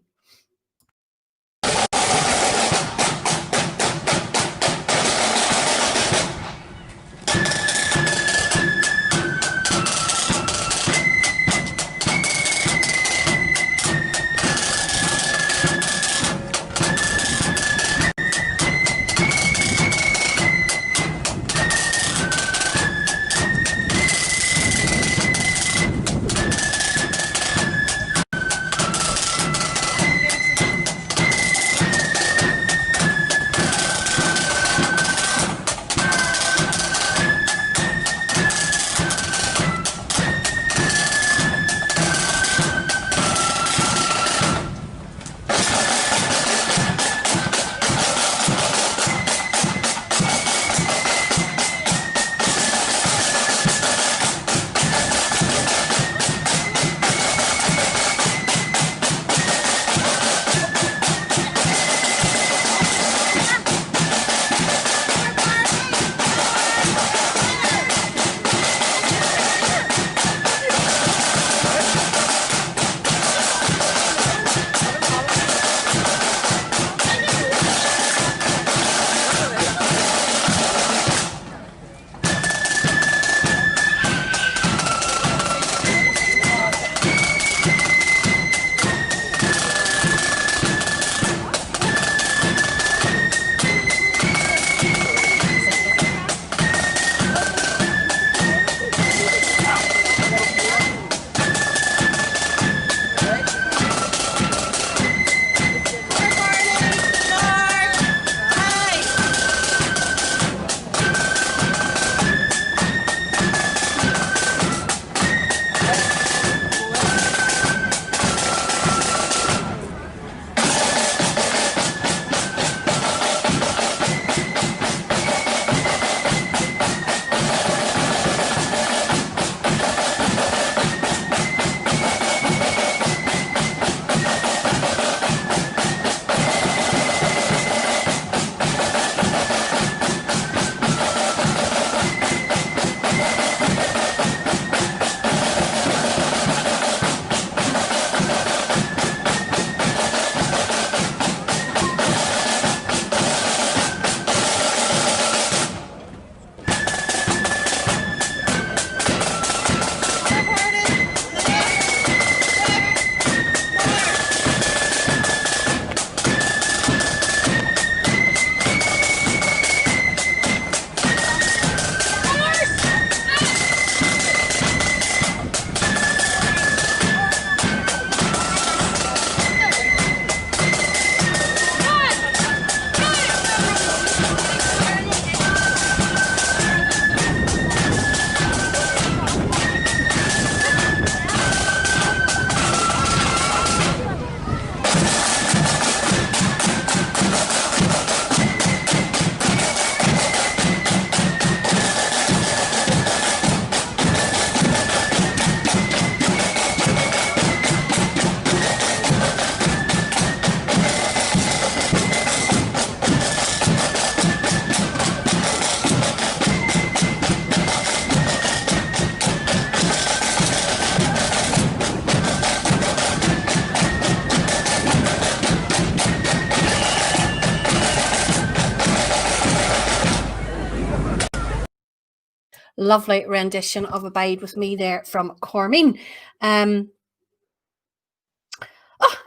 [SPEAKER 1] Lovely rendition of Abide With Me there from Cormine.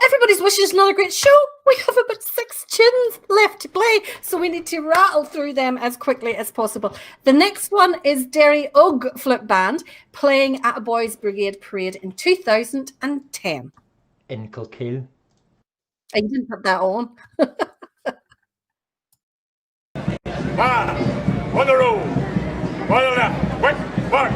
[SPEAKER 1] Everybody's wishing us another great show. We have about 6 tunes left to play, so we need to rattle through them as quickly as possible. The next one is Derry Og Flip Band playing at a Boys Brigade parade in 2010.
[SPEAKER 2] In Kilkeel.
[SPEAKER 1] You didn't put that on.
[SPEAKER 5] On the road. On the left. Quick, mark.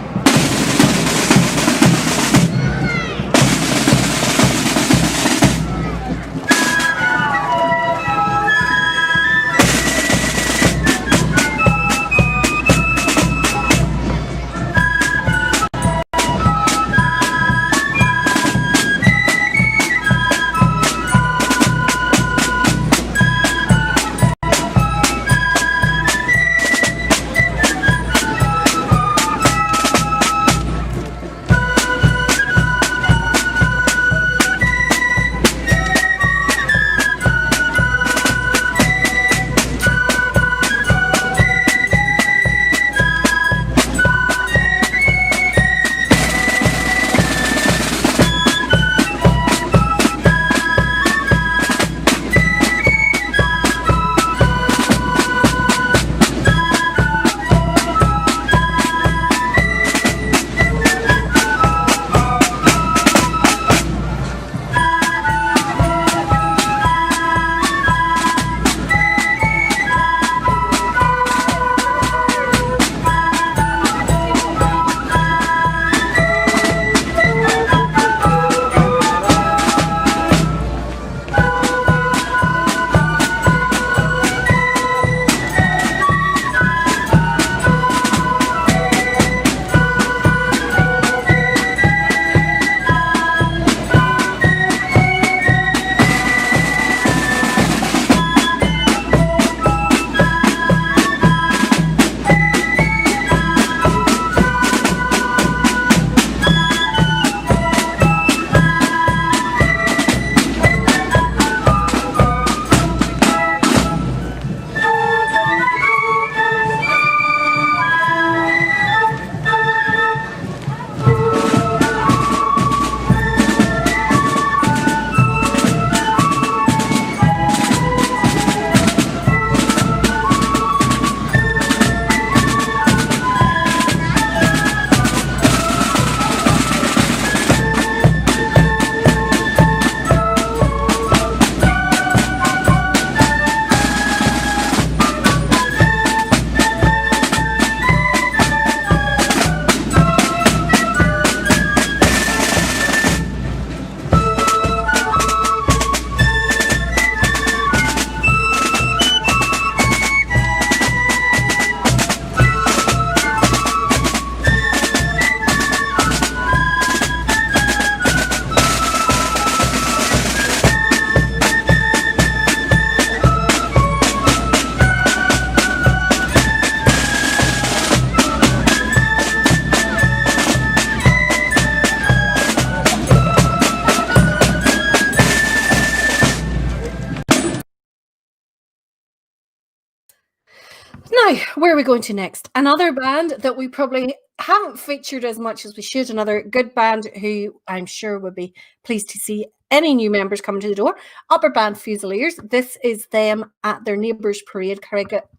[SPEAKER 1] Now, where are we going to next? Another band that we probably haven't featured as much as we should. Another good band who I'm sure would be pleased to see any new members coming to the door. Upper Band Fusiliers. This is them at their neighbours parade,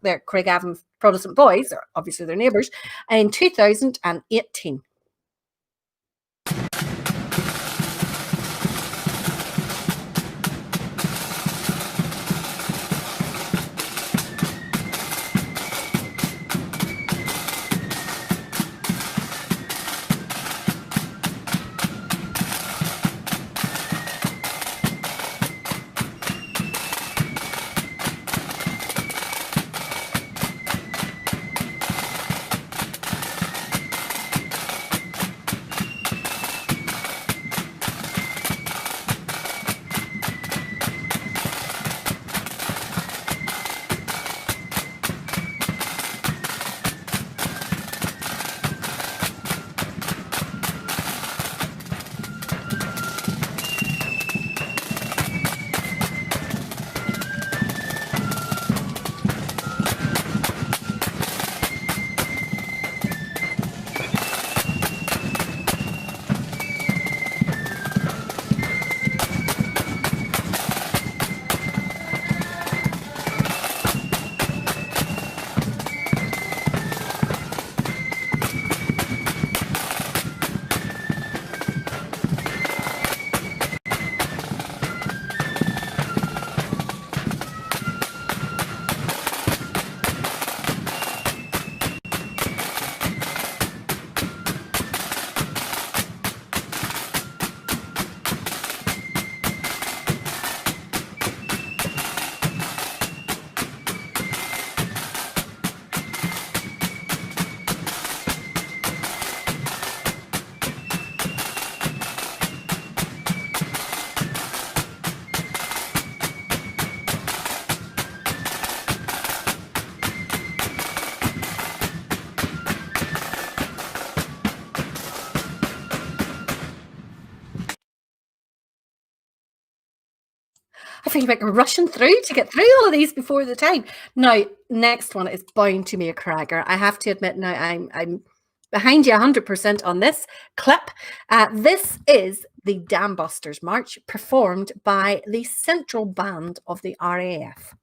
[SPEAKER 1] their Craigavon Protestant Boys, or obviously their neighbours, in 2018. I feel like we're rushing through to get through all of these before the time. Now, next one is bound to be a cracker. I have to admit now I'm behind you 100% on this clip. This is the Dam Busters March, performed by the Central Band of the RAF.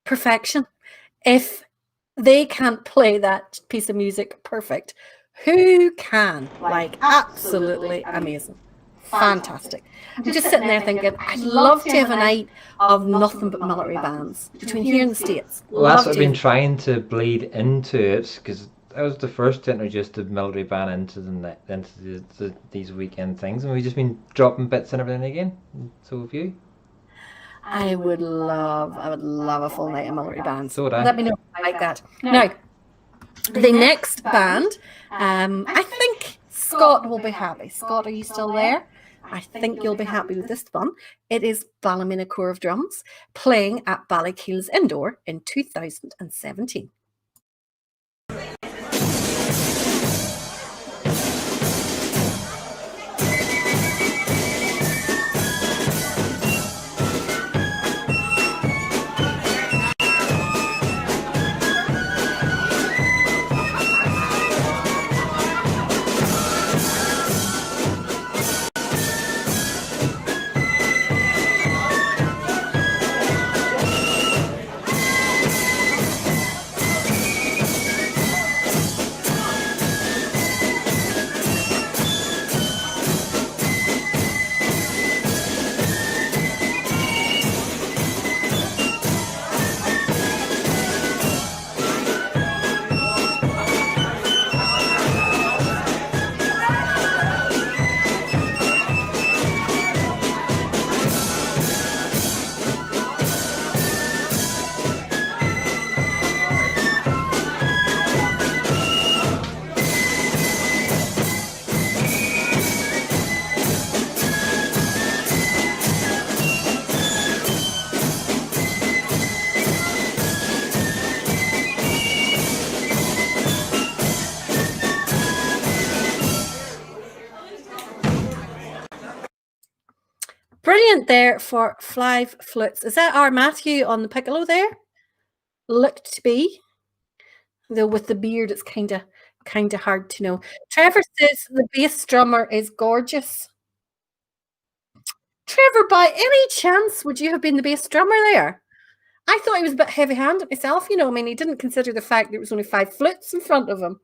[SPEAKER 1] Perfection. If they can't play that piece of music perfect, who can? Like, absolutely amazing. Fantastic. I'm just sitting there thinking, I'd love to have a night of nothing but military bands between here and the States.
[SPEAKER 2] Well, that's what I've been trying to bleed into it, because I was the first to introduce the military band into these weekend things, and we've just been dropping bits and everything again. So have you?
[SPEAKER 1] I would love a full night of military bands.
[SPEAKER 2] So would I.
[SPEAKER 1] Let me know if you like that. Now, the next band, I think Scott will be happy. Scott, are you still there? I think you'll be happy with this one. It is Ballymena Corps of Drums playing at Ballykeels Indoor in 2017. went there for 5 flutes. Is that our Matthew on the piccolo there? Looked to be. Though with the beard, it's kind of hard to know. Trevor says the bass drummer is gorgeous. Trevor, by any chance, would you have been the bass drummer there? I thought he was a bit heavy-handed myself, I mean, he didn't consider the fact there was only 5 flutes in front of him.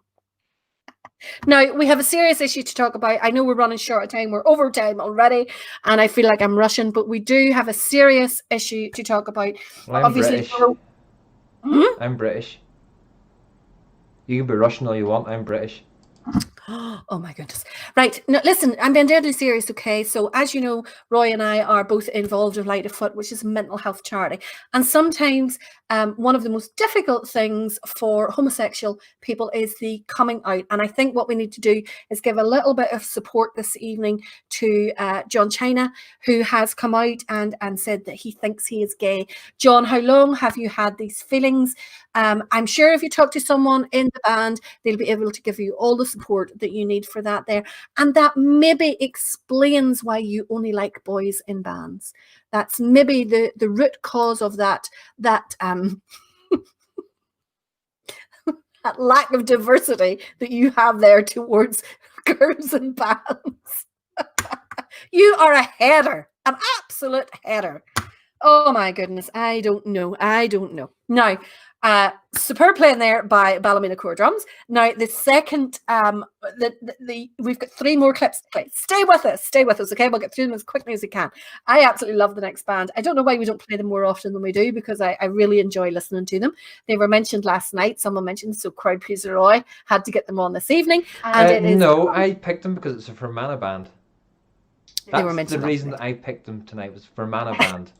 [SPEAKER 1] Now, we have a serious issue to talk about. I know we're running short of time. We're over time already, and I feel like I'm rushing, but we do have a serious issue to talk about.
[SPEAKER 2] Well, I'm
[SPEAKER 1] Obviously,
[SPEAKER 2] British. I'm British. You can be Russian all you want. I'm British.
[SPEAKER 1] Oh my goodness. Right. Now, listen, I'm being deadly serious, okay? So as you know, Roy and I are both involved in Light of Foot, which is a mental health charity. And sometimes one of the most difficult things for homosexual people is the coming out. And I think what we need to do is give a little bit of support this evening to John China, who has come out and said that he thinks he is gay. John, how long have you had these feelings? I'm sure if you talk to someone in the band, they'll be able to give you all the support that you need for that there. And that maybe explains why you only like boys in bands. That's maybe the root cause of that that lack of diversity that you have there towards girls in bands. You are a header, an absolute header. Oh my goodness, I don't know. Now, superb playing there by Ballymena Core Drums. Now, the second, we've got 3 more clips to play. Stay with us, okay? We'll get through them as quickly as we can. I absolutely love the next band. I don't know why we don't play them more often than we do, because I really enjoy listening to them. They were mentioned last night. Someone mentioned, so Crowd Pleaser Roy had to get them on this evening. And
[SPEAKER 2] no, I picked them because it's a Fermanagh band. That's the reason that I picked them tonight, was Fermanagh band.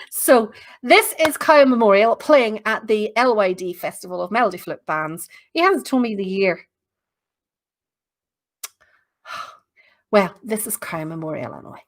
[SPEAKER 1] So this is Kyle Memorial playing at the LYD Festival of Melody Flute Bands. He hasn't told me the year. Well, this is Kyle Memorial anyway.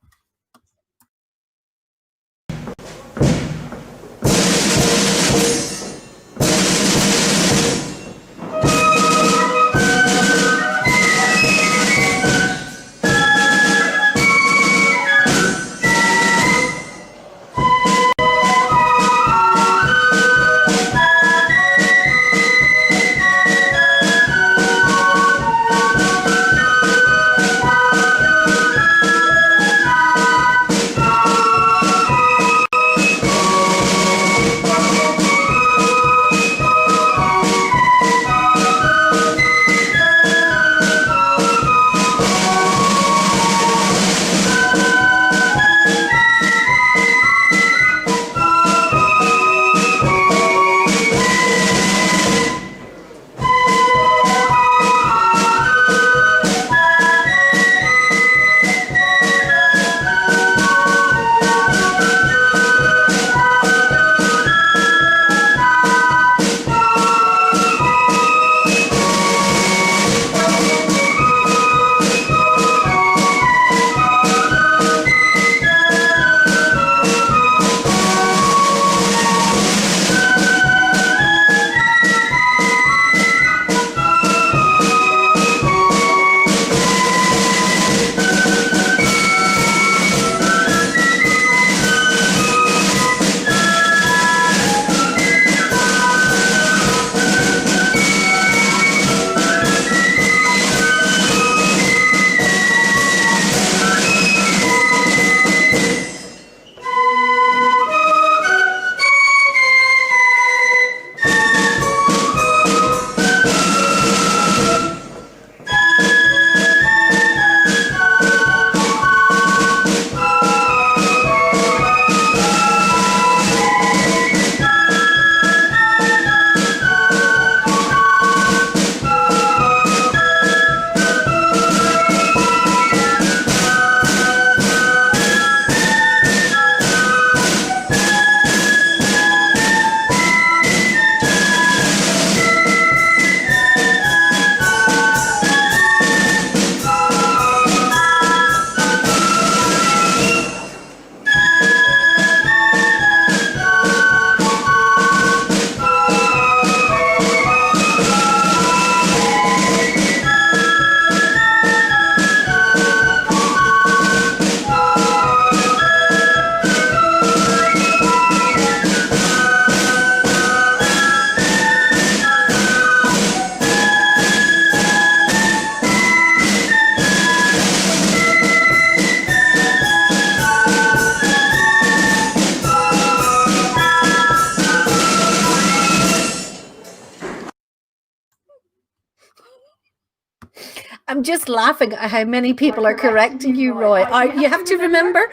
[SPEAKER 1] I'm just laughing at how many people are correcting you, Roy. You have to remember,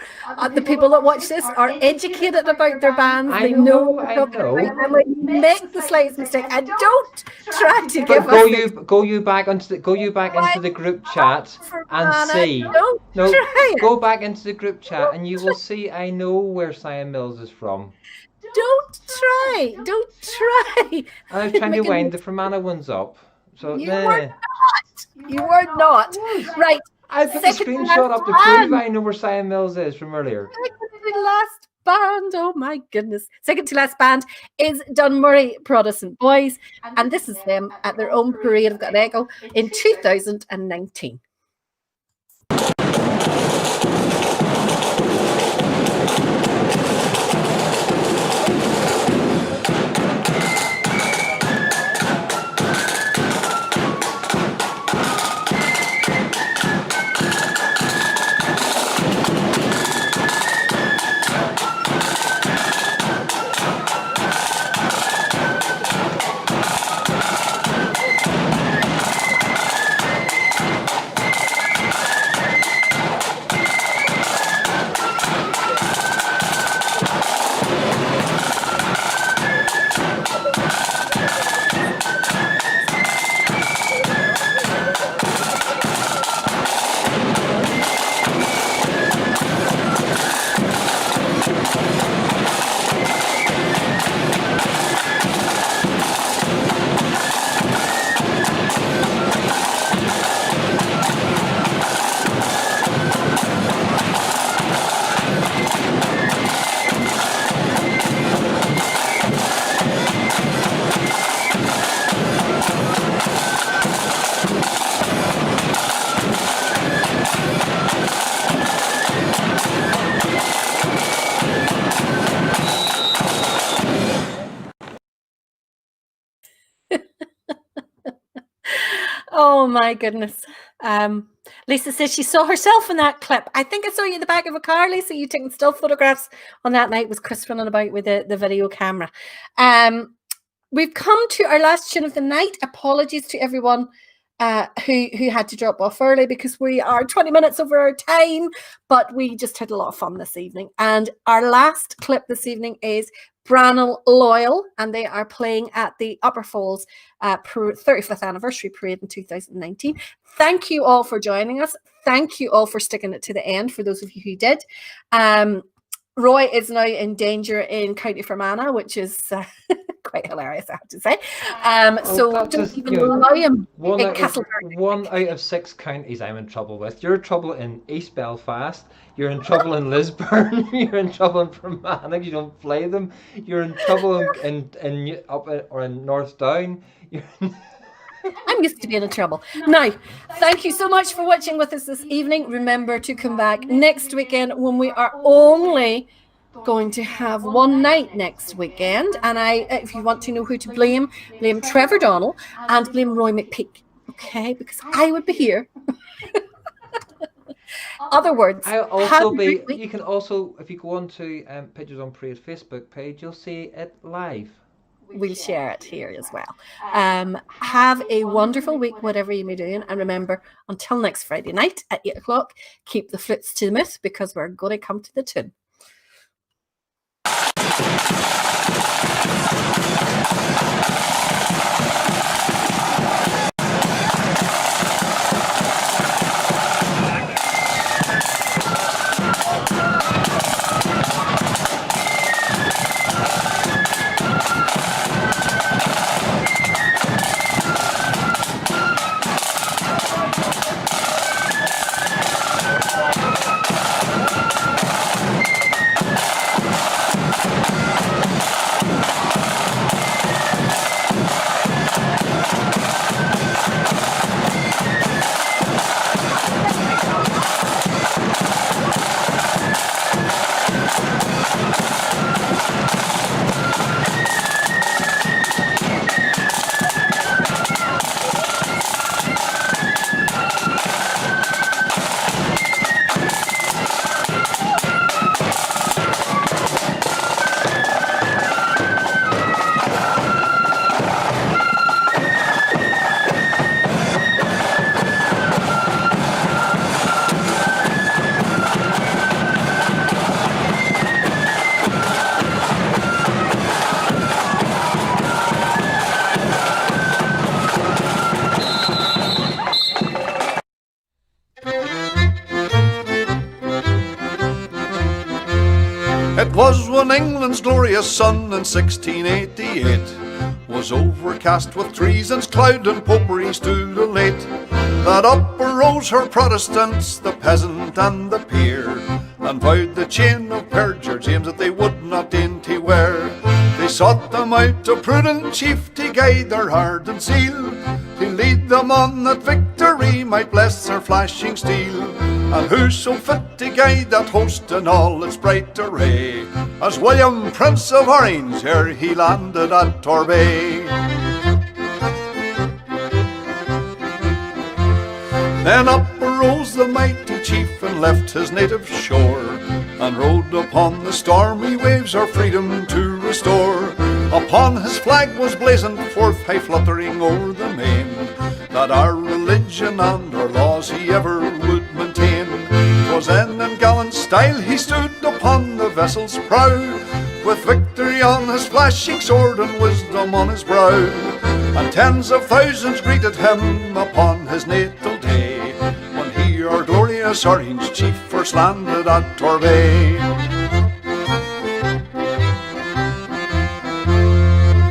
[SPEAKER 1] the people that watch this are educated about their bands. They know what they're talking about. And when you make the slightest mistake, and don't try to give us this.
[SPEAKER 2] Go you back into the group chat and see.
[SPEAKER 1] Don't try it.
[SPEAKER 2] Go back into the group chat and you will see. I know where Simon Mills is from.
[SPEAKER 1] Don't try.
[SPEAKER 2] And I was trying to wind the Fermanagh ones up. So
[SPEAKER 1] you were not. Right.
[SPEAKER 2] I put the screenshot up to prove I know where Simon Mills is from earlier.
[SPEAKER 1] Second to last band. Oh my goodness. Second to last band is Dunmurry Protestant Boys. And this is them at their own parade of an echo in 2019. Oh my goodness. Lisa says she saw herself in that clip. I think I saw you in the back of a car, Lisa. You taking still photographs on that night with Chris running about with the video camera. We've come to our last tune of the night. Apologies to everyone who had to drop off early because we are 20 minutes over our time, but we just had a lot of fun this evening. And our last clip this evening is Branel Loyal, and they are playing at the Upper Falls 35th anniversary parade in 2019. Thank you all for joining us. Thank you all for sticking it to the end, for those of you who did. Roy is now in danger in County Fermanagh, which is quite hilarious, I have to say. So don't even allow him in Castleberry.
[SPEAKER 2] 1 out of 6 counties I'm in trouble with. You're in trouble in East Belfast. You're in trouble in Lisburn. You're in trouble in Fermanagh. You don't play them. You're in trouble in up or in North Down.
[SPEAKER 1] I'm used to being in trouble. Now, thank you so much for watching with us this evening. Remember to come back next weekend when we are only going to have one night next weekend. And if you want to know who to blame Trevor Donnell and blame Roy McPeak. Okay? Because I would be here. Other words.
[SPEAKER 2] I'll also be. You can also, if you go on to Pictures on Parade Facebook page, you'll see it live.
[SPEAKER 1] We'll share it here as well. Have a wonderful week, whatever you may be doing. And remember, until next Friday night at 8 o'clock, keep the flutes to the myth because we're going to come to the tune.
[SPEAKER 6] was when England's glorious sun in 1688 was overcast with treason's cloud and popery stood elate, that up arose her Protestants, the peasant and the peer, and vowed the chain of perjure James that they would not dainty wear. They sought them out a prudent chief to guide their ardent zeal, to lead them on that victory might bless their flashing steel. And who so fit to guide that host in all its bright array as William, Prince of Orange, ere he landed at Torbay? Then up arose the mighty chief and left his native shore, and rode upon the stormy waves our freedom to restore. Upon his flag was blazoned forth, high fluttering o'er the main, that our religion and our laws he ever would maintain. 'Twas then in gallant style he stood upon the vessel's prow, with victory on his flashing sword and wisdom on his brow. And tens of thousands greeted him upon his natal day, when he, our glorious Orange chief, first landed at Torbay.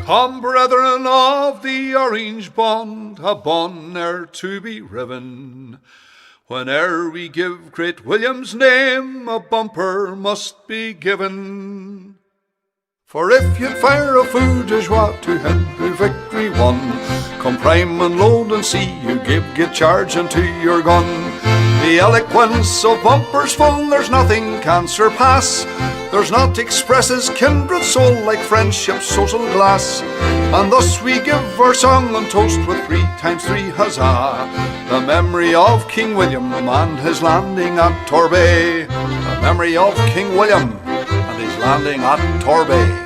[SPEAKER 6] Come, brethren of the Orange bond, a bond ne'er to be riven. Whene'er we give great William's name, a bumper must be given. For if you'd fire a feu de joie to him who victory won, come prime and load and see you get charge into your gun. The eloquence of bumpers full there's nothing can surpass. There's not expresses kindred soul like friendship's social glass. And thus we give our song and toast with 3 times 3 huzzah, the memory of King William and his landing at Torbay. The memory of King William and his landing at Torbay.